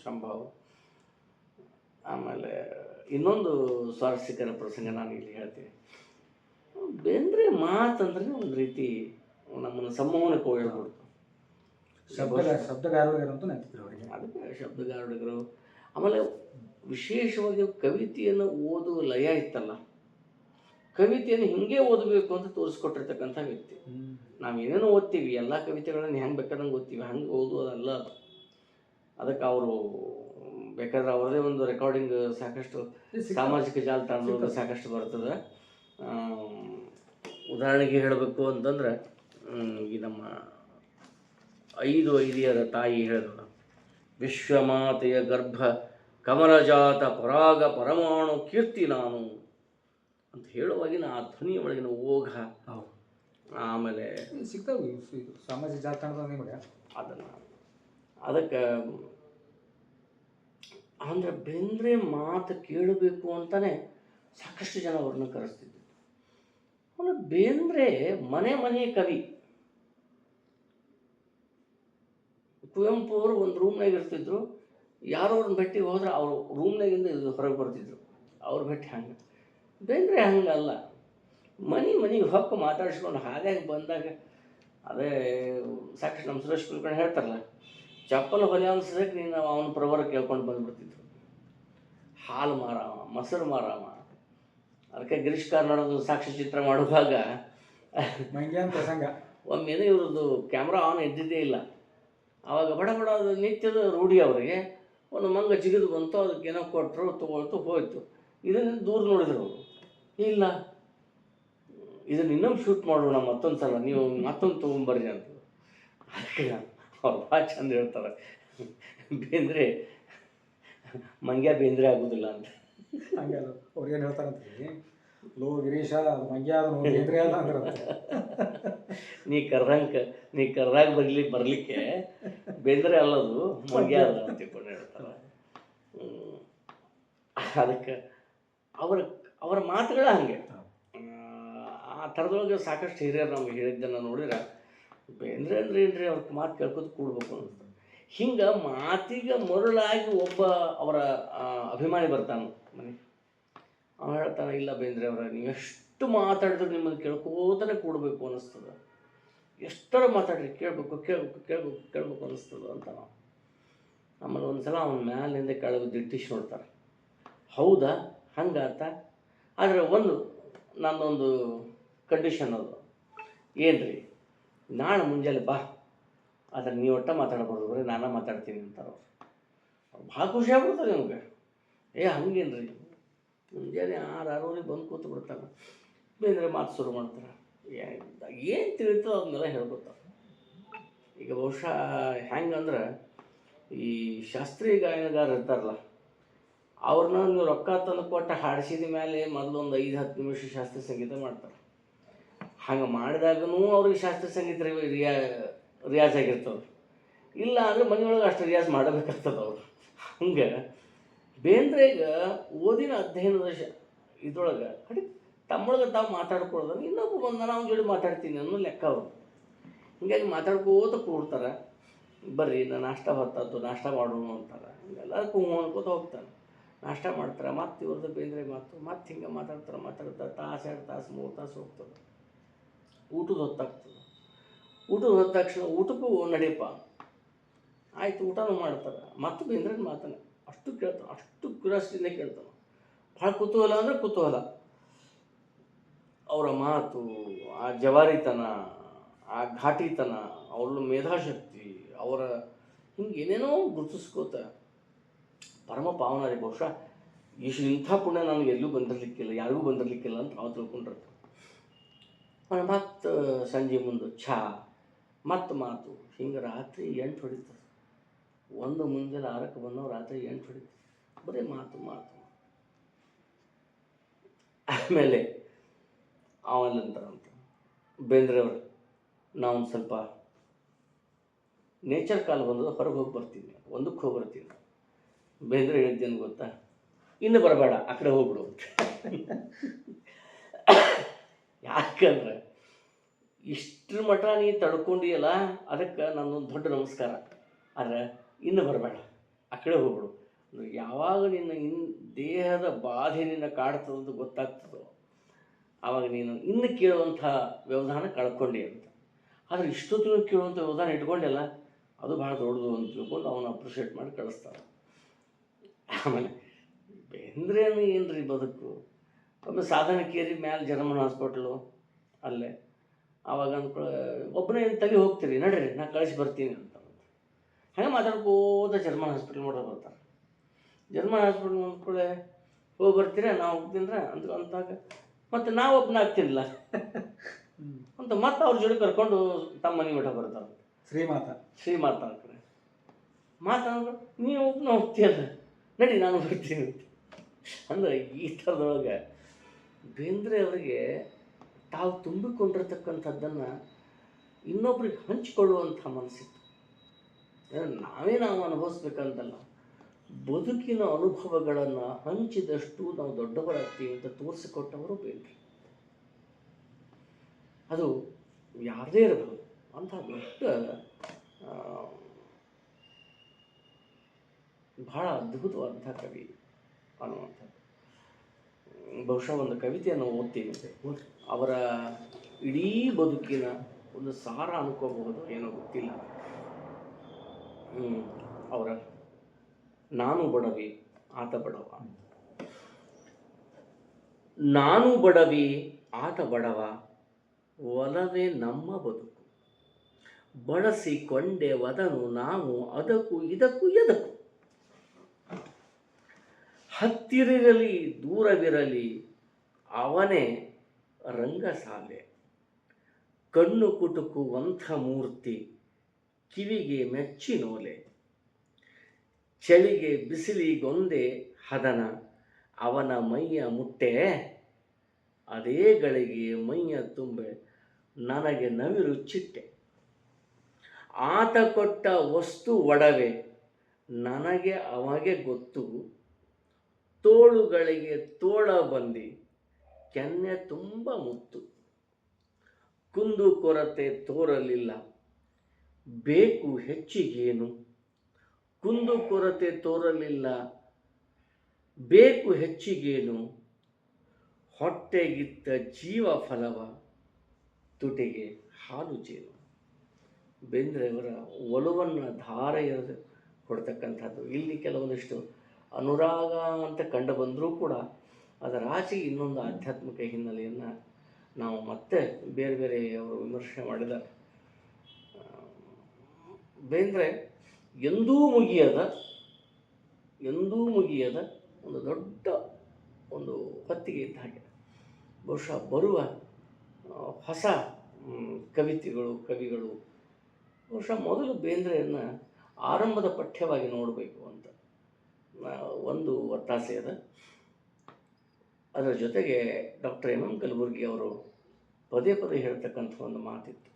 ಶಂಭಾವ್. ಆಮೇಲೆ ಇನ್ನೊಂದು ಸ್ವಾರಸ್ಯಕರ ಪ್ರಸಂಗ ನಾನು ಇಲ್ಲಿ ಹೇಳ್ತೀನಿ. ಬೇಂದ್ರೆ ಮಾತಂದ್ರೆ ಒಂದು ರೀತಿ ನಮ್ಮನ್ನು ಸಂಮೋಹನಕ್ಕೆ ಹೇಳ್ಬಿಡ್ತು. ಶಬ್ದಗಾರುಡಿಗರು ಅಂತ ನೆನಪಿದ್ರು ಅವರಿಗೆ. ಅದಕ್ಕೆ ಶಬ್ದಗಾರುಡಿಗರು. ಆಮೇಲೆ ವಿಶೇಷವಾಗಿ ಕವಿತೆಯನ್ನು ಓದುವ ಲಯ ಇತ್ತಲ್ಲ, ಕವಿತೆಯನ್ನು ಹಿಂಗೆ ಓದಬೇಕು ಅಂತ ತೋರಿಸ್ಕೊಟ್ಟಿರ್ತಕ್ಕಂಥ ವ್ಯಕ್ತಿ. ನಾವು ಏನೇನೋ ಓದ್ತೀವಿ, ಎಲ್ಲ ಕವಿತೆಗಳನ್ನು ಹೆಂಗೆ ಬೇಕಾದಂಗೆ ಓದ್ತೀವಿ, ಹಂಗೆ ಓದುವುದಲ್ಲ ಅದು. ಅದಕ್ಕೆ ಅವರು ಬೇಕಾದ್ರೆ ಅವರದೇ ಒಂದು ರೆಕಾರ್ಡಿಂಗ್ ಸಾಕಷ್ಟು ಸಾಮಾಜಿಕ ಜಾಲತಾಣದಲ್ಲಿ ಸಾಕಷ್ಟು ಬರ್ತದೆ. ಉದಾಹರಣೆಗೆ ಹೇಳಬೇಕು ಅಂತಂದ್ರೆ, ಈ ನಮ್ಮ 5 ಐದಿಯರ ತಾಯಿ ಹೇಳಿದ್ರು, ವಿಶ್ವಮಾತೆಯ ಗರ್ಭ ಕಮಲಜಾತ ಪರಾಗ ಪರಮಾಣು ಕೀರ್ತಿ ನಾನು ಅಂತ ಹೇಳುವಾಗಿನ ಆ ಧ್ವನಿಯ ಒಳಗಿನ ಓಘ. ಆಮೇಲೆ ಸಿಗ್ತಾವೆ ಸಾಮಾಜಿಕ ಜಾಲತಾಣದ ನಿಮಗೆ ಅದನ್ನು. ಅದಕ್ಕೆ ಅಂದರೆ ಬೇಂದ್ರೆ ಮಾತು ಕೇಳಬೇಕು ಅಂತಲೇ ಸಾಕಷ್ಟು ಜನ ಅವ್ರನ್ನ ಕರೆಸ್ತಿದ್ರು. ಆಮೇಲೆ ಬೇಂದ್ರೆ ಮನೆ ಕವಿ. ಕುವೆಂಪು ಅವರು ಒಂದು ರೂಮ್ನಾಗ ಇರ್ತಿದ್ರು, ಯಾರೋ ಅವ್ರನ್ನ ಭೇಟಿಗೆ ಹೋದ್ರೆ ಅವ್ರು ರೂಮ್ನಾಗಿಂದ ಇದು ಹೊರಗೆ ಬರ್ತಿದ್ರು, ಅವ್ರ ಭೇಟಿ ಹಂಗೆ. ಬೇಂದ್ರೆ ಹಂಗಲ್ಲ, ಮನೆಗೆ ಹೊಕ್ಕ ಮಾತಾಡಿಸ್ಕೊಂಡು ಹಾಗಾಗಿ ಬಂದಾಗ ಅದೇ ಸಾಕಷ್ಟು ನಮ್ಮ ಸುರೇಶ್ ಕುಲಕರ್ಣಿ ಹೇಳ್ತಾರಲ್ಲ, ಚಪ್ಪಲ್ ಹೊಲೆ ಅನ್ಸೋದಕ್ಕೆ ನೀನು ಅವನ ಪ್ರವರ ಕೇಳ್ಕೊಂಡು ಬಂದುಬಿಡ್ತಿದ್ರು. ಹಾಲು ಮಾರಾಮ, ಮೊಸರು ಮಾರಾಮ. ಅದಕ್ಕೆ ಗಿರೀಶ್ ಕಾರ್ನಾಡೋದು ಸಾಕ್ಷಿ ಚಿತ್ರ ಮಾಡುವಾಗ ಮಂಗ್ಯಾನ್ ಪ್ರಸಂಗ ಒಮ್ಮೆನೂ ಇವ್ರದ್ದು ಕ್ಯಾಮ್ರಾ ಆನ್ ಇದ್ದಿದ್ದೇ ಇಲ್ಲ. ಆವಾಗ ಬಡ ಬಡ ಅದು ನಿತ್ಯದ ರೂಢಿ ಅವರಿಗೆ. ಒಂದು ಮಂಗ ಜಿಗಿದು ಬಂತು, ಅದಕ್ಕೇನೋ ಕೊಟ್ಟರು, ತೊಗೊಳ್ತು, ಹೋಯ್ತು. ಇದನ್ನು ದೂರ ನೋಡಿದ್ರು ಅವರು, ಇಲ್ಲ ಇದನ್ನು ಇನ್ನೊಂದು ಶೂಟ್ ಮಾಡೋಣ ಮತ್ತೊಂದು ಸಲ, ನೀವು ಮತ್ತೊಂದು ತೊಗೊಂಬರ್ರಿ ಅಂತ. ಅದಕ್ಕೆ ಅವ್ರು ಭಾಳ ಚಂದ ಹೇಳ್ತಾರೆ, ಬೇಂದ್ರೆ ಮಂಗ್ಯ ಬೇಂದ್ರೆ ಆಗೋದಿಲ್ಲ ಅಂತ. ಹಂಗಲ್ಲ ಅವ್ರಿಗೇನು ಹೇಳ್ತಾರಂತೀವಿ, ಲೋ ಗಿರೀಶ ಮಂಗ್ಯ ಅದು ಬೇಂದ್ರೆ ಅಲ್ಲ ಅಂದ್ರೆ ನೀ ಕರ್ರಾಗ ಬರಲಿಕ್ಕೆ ಬೇಂದ್ರೆ ಅಲ್ಲದು ಮಂಗ್ಯ ಅಲ್ಲ ಅಂತ ತಿಳ್ಕೊಂಡು ಹೇಳ್ತಾರೆ. ಅದಕ್ಕೆ ಅವರ ಮಾತುಗಳ ಹಂಗೆ. ಆ ಥರದೊಳಗೆ ಸಾಕಷ್ಟು ಹಿರಿಯರು ನಮಗೆ ಹೇಳಿದ್ದನ್ನು ನೋಡಿದ್ರೆ ಬೇಂದ್ರೆ ಅಂದ್ರೆ ಏನ್ರಿ ಅವ್ರ ಮಾತು ಕೇಳ್ಕೊತ ಕೂಡ್ಬೇಕು ಅನ್ನಿಸ್ತದೆ. ಹಿಂಗೆ ಮಾತಿಗೆ ಮರುಳಾಗಿ ಒಬ್ಬ ಅವರ ಅಭಿಮಾನಿ ಬರ್ತಾನೆ ಮನೆ. ಅವನು ಹೇಳ್ತಾನೆ, ಇಲ್ಲ ಬೇಂದ್ರೆ ಅವರ ನೀವು ಎಷ್ಟು ಮಾತಾಡಿದ್ರು ನಿಮ್ಮನ್ನು ಕೇಳ್ಕೋತಾನೆ ಕೂಡಬೇಕು ಅನ್ನಿಸ್ತದೆ, ಎಷ್ಟರ ಮಾತಾಡ್ರಿ ಕೇಳಬೇಕು ಅನ್ನಿಸ್ತದೆ ಅಂತ. ನಾವು ಆಮೇಲೆ ಒಂದು ಸಲ ಅವನ ಮ್ಯಾಲಿಂದ ಕೆಳಗೆ ದಿಟ್ಟಿಸಿ ನೋಡ್ತಾರೆ. ಹೌದಾ, ಹಂಗಾತ, ಆದರೆ ನನ್ನೊಂದು ಕಂಡೀಷನ್ ಅದು, ಏನು ರೀ, ನಾಳೆ ಮುಂಜಾನೆ ಬಾ, ಆದರೆ ನೀವು ಒಟ್ಟ ಮಾತಾಡ್ಬಾರ್ದು, ಬರೀ ನಾನು ಮಾತಾಡ್ತೀನಿ ಅಂತಾರೆ ಅವ್ರು. ಭಾಳ ಖುಷಿ ಆಗ್ಬಿಡ್ತದೆ ನಿಮ್ಗೆ. ಹಂಗೇನು ರೀ, ಮುಂಜಾನೆ 6-6:30 ಬಂದು ಕೂತು ಬಿಡ್ತಾರೆ. ಬೇಂದ್ರೆ ಮಾತು ಶುರು ಮಾಡ್ತಾರೆ. ಏನು ತಿಳಿತೋ ಅದನ್ನೆಲ್ಲ ಹೇಳ್ಕೊತಾರೆ. ಈಗ ಬಹುಶಃ ಹೆಂಗಂದ್ರೆ ಈ ಶಾಸ್ತ್ರೀಯ ಗಾಯನಗಾರ ಇರ್ತಾರಲ್ಲ, ಅವ್ರನ್ನ ನೀವು ರೊಕ್ಕ ತಂದು ಕೊಟ್ಟು ಹಾಡಿಸಿದ ಮೇಲೆ ಮೊದಲೊಂದು 5-10 ನಿಮಿಷ ಶಾಸ್ತ್ರೀಯ ಸಂಗೀತ ಮಾಡ್ತಾರೆ. ಹಂಗೆ ಮಾಡಿದಾಗೂ ಅವ್ರಿಗೆ ಶಾಸ್ತ್ರೀಯ ಸಂಗೀತ ರಿಯಾಜ್ ಆಗಿರ್ತವ್ರು. ಇಲ್ಲ ಅಂದರೆ ಮನೆಯೊಳಗೆ ಅಷ್ಟು ರಿಯಾಜ್ ಮಾಡಬೇಕಾಗ್ತದೆ ಅವರು. ಹಂಗೆ ಬೇಂದ್ರೆಗ ಓದಿನ ಅಧ್ಯಯನದ ಇದ್ರೊಳಗೆ ಕಡೆ ತಮ್ಮೊಳಗೆ ತಾವು ಮಾತಾಡ್ಕೊಳ್ಳೋದು, ಇನ್ನೊಬ್ಬ ಬಂದ ನಾವು ಜೋಡಿ ಮಾತಾಡ್ತೀನಿ ಅನ್ನೋ ಲೆಕ್ಕ ಅವರು. ಹೀಗಾಗಿ ಮಾತಾಡ್ಕೋತ ಕೂಡ್ತಾರೆ. ಬರ್ರಿ ನಾನು ನಾಷ್ಟ ಹೊತ್ತಾತು, ನಾಷ್ಟ ಮಾಡೋಣ ಅಂತಾರೆ. ಹಿಂಗೆಲ್ಲ ಹ್ಞೂ ಅನ್ಕೋತ ಹೋಗ್ತಾನೆ. ನಾಷ್ಟ ಮಾಡ್ತಾರೆ, ಮತ್ತೆ ಇವ್ರದ್ದು ಬೇಂದ್ರೆ ಮತ್ತೆ ಹಿಂಗೆ ಮಾತಾಡ್ತಾರೆ. ತಾಸು 2 ತಾಸು 3 ತಾಸು ಹೋಗ್ತದೆ. ಊಟದ ಹೊತ್ತಾಗ್ತದೆ. ಊಟದ ಹೊತ್ತಾಕ್ಷಣ ಊಟಕ್ಕೂ ನಡೀಪ ಆಯಿತು, ಊಟನೂ ಮಾಡ್ತಾರೆ. ಮತ್ತು ಬೇಂದ್ರೆ ಮಾತಾನೆ ಅಷ್ಟು ಕೇಳ್ತಾನೆ, ಅಷ್ಟು ಕ್ಯೂರಿಯಾಸಿಟಿಯಿಂದ ಕೇಳ್ತಾನೆ. ಭಾಳ ಕುತೂಹಲ ಅಂದರೆ ಕುತೂಹಲ. ಅವರ ಮಾತು, ಆ ಜವಾರಿತನ, ಆ ಘಾಟಿತನ, ಅವ್ರ ಮೇಧಾಶಕ್ತಿ, ಅವರ ಹಿಂಗೆ ಏನೇನೋ ಗುರುತಿಸ್ಕೋತ ಪರಮ ಪಾವನಾರಿ. ಬಹುಶಃ ಇಂಥ ಪುಣ್ಯ ನನಗೆ ಎಲ್ಲೂ ಬಂದಿರಲಿಕ್ಕಿಲ್ಲ, ಯಾರಿಗೂ ಬಂದಿರಲಿಕ್ಕಿಲ್ಲ ಅಂತ ನಾವು ತಿಳ್ಕೊಂಡಿರ್ತಾರೆ. ಮತ್ತು ಸಂಜೆ ಮುಂದೆ ಚಹಾ, ಮತ್ತು ಮಾತು, ಹಿಂಗೆ ರಾತ್ರಿ 8 ಹೊಡಿತದೆ. ಒಂದು ಮುಂಜಾನೆ 6ಕ್ಕೆ ಬಂದವು, ರಾತ್ರಿ 8 ಹೊಡಿತದೆ. ಬರೀ ಮಾತು. ಆಮೇಲೆ ಅವಲ್ಲಂತಾರಂತ ಬೇಂದ್ರೆ ಅವರು, ನಾವೊಂದು ಸ್ವಲ್ಪ ನೇಚರ್ ಕಾಲ್ ಬಂದದ, ಹೊರಗೆ ಹೋಗಿ ಬರ್ತೀನಿ, ಒಂದಕ್ಕೆ ಹೋಗಿ ಬರ್ತೀನಿ. ಬೇಂದ್ರೆ ಹೇಳಿದ್ದೇನು ಗೊತ್ತಾ, ಇನ್ನು ಬರಬೇಡ, ಆ ಕಡೆ ಹೋಗ್ಬಿಡು ಅಂತ. ಯಾಕಂದ್ರೆ ಇಷ್ಟರ ಮಠ ನೀ ತಡ್ಕೊಂಡಿಯಲ್ಲ, ಅದಕ್ಕೆ ನನ್ನೊಂದು ದೊಡ್ಡ ನಮಸ್ಕಾರ. ಆದರೆ ಇನ್ನು ಬರಬೇಡ, ಆ ಕಡೆ ಹೋಗ್ಬಿಡು. ಯಾವಾಗ ನಿನ್ನ ದೇಹದ ಬಾಧೆ ನಿನ್ನ ಕಾಡ್ತದಂತ ಗೊತ್ತಾಗ್ತದೋ ಆವಾಗ ನೀನು ಇನ್ನು ಕೇಳುವಂಥ ವ್ಯವಧಾನ ಕಳ್ಕೊಂಡಿ ಅಂತ. ಆದರೆ ಇಷ್ಟೊತ್ತು ಕೇಳುವಂಥ ವ್ಯವಧಾನ ಇಟ್ಕೊಂಡಿಲ್ಲ, ಅದು ಭಾಳ ದೊಡ್ಡದು ಅಂತ ತಿಳ್ಕೊಂಡು ಅವನು ಅಪ್ರಿಷಿಯೇಟ್ ಮಾಡಿ ಕಳಿಸ್ತಾನೆ. ಆಮೇಲೆ ಬೇಂದ್ರೇನು ಏನು ರೀ ಬದುಕು. ಒಮ್ಮೆ ಸಾಧನಕೇರಿ ಮ್ಯಾಲೆ ಜರ್ಮನ್ ಹಾಸ್ಪಿಟ್ಲು ಅಲ್ಲೇ. ಆವಾಗ ಒಬ್ಬನೇ ತಲೆ ಹೋಗ್ತೀರಿ, ನಡ್ರಿ ನಾ ಕಳಿಸಿ ಬರ್ತೀನಿ ಅಂತ. ಹಾಗೆ ಮಾತಾಡ್ಕೋತ ಜರ್ಮನ್ ಹಾಸ್ಪಿಟ್ಲ್ ನೋಡ್ದೆ ಬರ್ತಾರೆ. ಜರ್ಮನ್ ಹಾಸ್ಪಿಟ್ಲ್ ನೋಡ್ಕೊಳ್ಳೆ ಹೋಗಿ ಬರ್ತೀರಾ, ನಾವು ಹೋಗ್ತೀನ್ರ ಅಂತಾಗ ಮತ್ತು ನಾವು ಒಬ್ಬನ ಆಗ್ತಿರಲಿಲ್ಲ ಅಂತ ಮತ್ತೆ ಅವ್ರ ಜೋಡಿ ಕರ್ಕೊಂಡು ತಮ್ಮ ಮನೆ ಮಠ ಬರ್ತಾರೆ. ಶ್ರೀಮಾತ ಆ ಕಡೆ ಮಾತಾಡ್ರು, ನೀವು ಒಬ್ಬನ ಹೋಗ್ತೀಯಲ್ಲ, ನಡಿ ನಾನು ಬರ್ತೀನಿ ಅಂತ. ಅಂದರೆ ಈ ಥರದೊಳಗೆ ಬೇಂದ್ರೆ ಅವರಿಗೆ ತಾವು ತುಂಬಿಕೊಂಡಿರ್ತಕ್ಕಂಥದ್ದನ್ನು ಇನ್ನೊಬ್ರಿಗೆ ಹಂಚಿಕೊಳ್ಳುವಂಥ ಮನಸ್ಸಿತ್ತು. ನಾವು ಅನುಭವಿಸ್ಬೇಕಂತಲ್ಲ, ಬದುಕಿನ ಅನುಭವಗಳನ್ನು ಹಂಚಿದಷ್ಟು ನಾವು ದೊಡ್ಡವರಾಗ್ತೀವಿ ಅಂತ ತೋರಿಸಿಕೊಟ್ಟವರು ಬೇಂದ್ರೆ. ಅದು ಯಾರದೇ ಇರಬಹುದು ಅಂತ ದೊಡ್ಡ ಬಹಳ ಅದ್ಭುತವಾದಂಥ ಕವಿ ಅನ್ನುವಂಥದ್ದು. ಬಹುಶಃ ಒಂದು ಕವಿತೆಯನ್ನು ಓದ್ತೀನಿ, ಅವರ ಇಡೀ ಬದುಕಿನ ಒಂದು ಸಾರ ಅನ್ಕೋಬಹುದು, ಏನೋ ಗೊತ್ತಿಲ್ಲ. ಅವರ ನಾನು ಬಡವಿ ಆತ ಬಡವ. ನಾನು ಬಡವಿ ಆತ ಬಡವ, ಒಲವೇ ನಮ್ಮ ಬದುಕು, ಬಳಸಿಕೊಂಡೆವದನು ನಾವು ಅದಕ್ಕೂ ಇದಕ್ಕೂ ಎದಕ್ಕೂ. ಹತ್ತಿರಲಿ ದೂರವಿರಲಿ ಅವನೇ ರಂಗಸಾಲೆ, ಕಣ್ಣು ಕುಟುಕುವಂಥ ಮೂರ್ತಿ ಕಿವಿಗೆ ಮೆಚ್ಚಿನೋಲೆ. ಚಳಿಗೆ ಬಿಸಿಲಿಗೊಂದೇ ಹದನ ಅವನ ಮೈಯ ಮುಟ್ಟೆ, ಅದೇ ಗಳಿಗೆ ಮೈಯ ತುಂಬೆ ನನಗೆ ನವಿರು ಚಿಟ್ಟೆ. ಆತ ಕೊಟ್ಟ ವಸ್ತು ಒಡವೆ ನನಗೆ ಅಮಗೆ ಗೊತ್ತು, ತೋಳುಗಳಿಗೆ ತೋಳ ಬಂದಿ ಕೆನ್ನೆ ತುಂಬ ಮುತ್ತು. ಕುಂದು ಕೊರತೆ ತೋರಲಿಲ್ಲ ಬೇಕು ಹೆಚ್ಚಿಗೇನು, ಕುಂದು ಕೊರತೆ ತೋರಲಿಲ್ಲ ಬೇಕು ಹೆಚ್ಚಿಗೇನು. ಹೊಟ್ಟೆಗಿತ್ತ ಜೀವ ಫಲವ ತುಟಿಗೆ ಹಾಲು ಜೇನು. ಬೇಂದ್ರೆಯವರ ಒಲವನ್ನು ಧಾರೆ ಎರೆದು ಕೊಡ್ತಕ್ಕಂಥದ್ದು. ಇಲ್ಲಿ ಕೆಲವೊಂದಿಷ್ಟು ಅನುರಾಗ ಅಂತ ಕಂಡು ಬಂದರೂ ಕೂಡ ಅದರ ಆಚೆ ಇನ್ನೊಂದು ಆಧ್ಯಾತ್ಮಿಕ ಹಿನ್ನೆಲೆಯನ್ನು ನಾವು ಮತ್ತೆ ಬೇರೆ ಬೇರೆ ಅವರು ವಿಮರ್ಶೆ ಮಾಡಿದ್ದಾರೆ. ಬೇಂದ್ರೆ ಎಂದೂ ಮುಗಿಯದ ಒಂದು ದೊಡ್ಡ ಒಂದು ಹೊತ್ತಿಗೆ ಇದ್ದ ಹಾಗೆ. ಬಹುಶಃ ಬರುವ ಹೊಸ ಕವಿಗಳು ಬಹುಶಃ ಮೊದಲು ಬೇಂದ್ರೆಯನ್ನು ಆರಂಭದ ಪಠ್ಯವಾಗಿ ನೋಡಬೇಕು ಅಂತ ಒಂದು ಒತ್ತಾಸೆ ಅದ. ಅದರ ಜೊತೆಗೆ ಡಾಕ್ಟರ್ ಎಂ ಎಂ ಕಲಬುರ್ಗಿ ಅವರು ಪದೇ ಹೇಳ್ತಕ್ಕಂಥ ಒಂದು ಮಾತಿತ್ತು,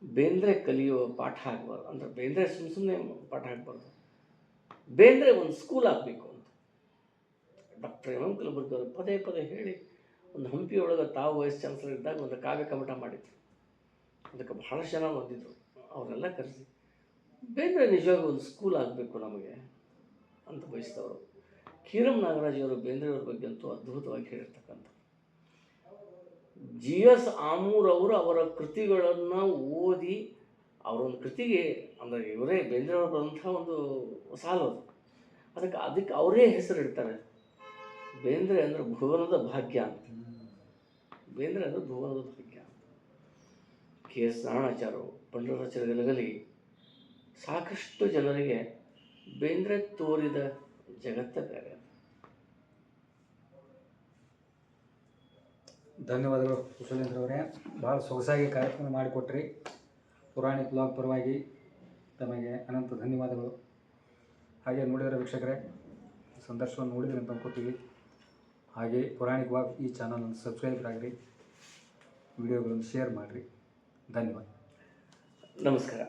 ಬೇಂದ್ರೆ ಕಲಿಯುವ ಪಾಠ ಆಗಬಾರ್ದು, ಅಂದರೆ ಬೇಂದ್ರೆ ಸುಮ್ಮನೆ ಪಾಠ ಆಗಬಾರ್ದು, ಬೇಂದ್ರೆ ಒಂದು ಸ್ಕೂಲ್ ಆಗಬೇಕು ಅಂತ ಡಾಕ್ಟರ್ ಎಂ ಎಂ ಕಲಬುರ್ಗಿ ಅವರು ಪದೇ ಹೇಳಿ ಒಂದು ಹಂಪಿಯೊಳಗೆ ತಾವು ವೈಸ್ ಚಾನ್ಸಲರ್ ಇದ್ದಾಗ ಒಂದು ಕಾವ್ಯ ಕಮಟ ಮಾಡಿದ್ರು. ಅದಕ್ಕೆ ಬಹಳಷ್ಟು ಜನ ಬಂದಿದ್ದರು. ಅವರೆಲ್ಲ ಕರೆಸಿ ಬೇಂದ್ರೆ ನಿಜವಾಗಿ ಒಂದು ಸ್ಕೂಲ್ ಆಗಬೇಕು ನಮಗೆ ಅಂತ ಬಯಸಿದವರು. ಕಿರಂ ನಾಗರಾಜ್ ಅವರು ಬೇಂದ್ರೆಯವ್ರ ಬಗ್ಗೆ ಅಂತೂ ಅದ್ಭುತವಾಗಿ ಹೇಳಿರ್ತಕ್ಕಂಥ. ಜಿ ಎಸ್ ಆಮೂರ್ ಅವರು ಅವರ ಕೃತಿಗಳನ್ನು ಓದಿ ಅವರೊಂದು ಕೃತಿಗೆ ಅಂದರೆ ಇವರೇ ಬೇಂದ್ರೆಯವರು ಬರೆದಂಥ ಒಂದು ಸಾಲು ಅದು. ಅದಕ್ಕೆ ಅವರೇ ಹೆಸರಿಡ್ತಾರೆ, ಬೇಂದ್ರೆ ಅಂದರೆ ಭುವನದ ಭಾಗ್ಯ ಅಂತ. ಬೇಂದ್ರೆ ಅಂದರೆ ಭುವನದ ಭಾಗ್ಯ. ಕೆ ಎಸ್ ನಾರಾಯಣಾಚಾರ್ಯರು, ಪಂಡಿತಾಚಾರ್ಯ ಗಲಗಲಿ ಸಾಕಷ್ಟು ಜನರಿಗೆ ಬೇಂದ್ರೆ ತೋರಿದ ಜಗತ್ತ ಬೇರೆ. ಧನ್ಯವಾದಗಳು ಕುಶಲೇಂದ್ರ ಅವರೇ, ಭಾಳ ಸೊಗಸಾಗಿ ಕಾರ್ಯಕ್ರಮ ಮಾಡಿಕೊಟ್ರಿ. ಪುರಾಣಿಕ್ ಬ್ಲಾಗ್ ಪರವಾಗಿ ತಮಗೆ ಅನಂತ ಧನ್ಯವಾದಗಳು. ಹಾಗೆ ನೋಡಿದರೆ ವೀಕ್ಷಕರೇ, ಸಂದರ್ಶನ ನೋಡಿದ್ರಿ ಅಂತ ಅನ್ಕೋತೀವಿ. ಹಾಗೆ ಪುರಾಣಿಕ್ ಬ್ಲಾಗ್ ಈ ಚಾನಲನ್ನು ಸಬ್ಸ್ಕ್ರೈಬ್ ಆಗಿರಿ, ವಿಡಿಯೋಗಳನ್ನು ಶೇರ್ ಮಾಡಿರಿ. ಧನ್ಯವಾದ. ನಮಸ್ಕಾರ.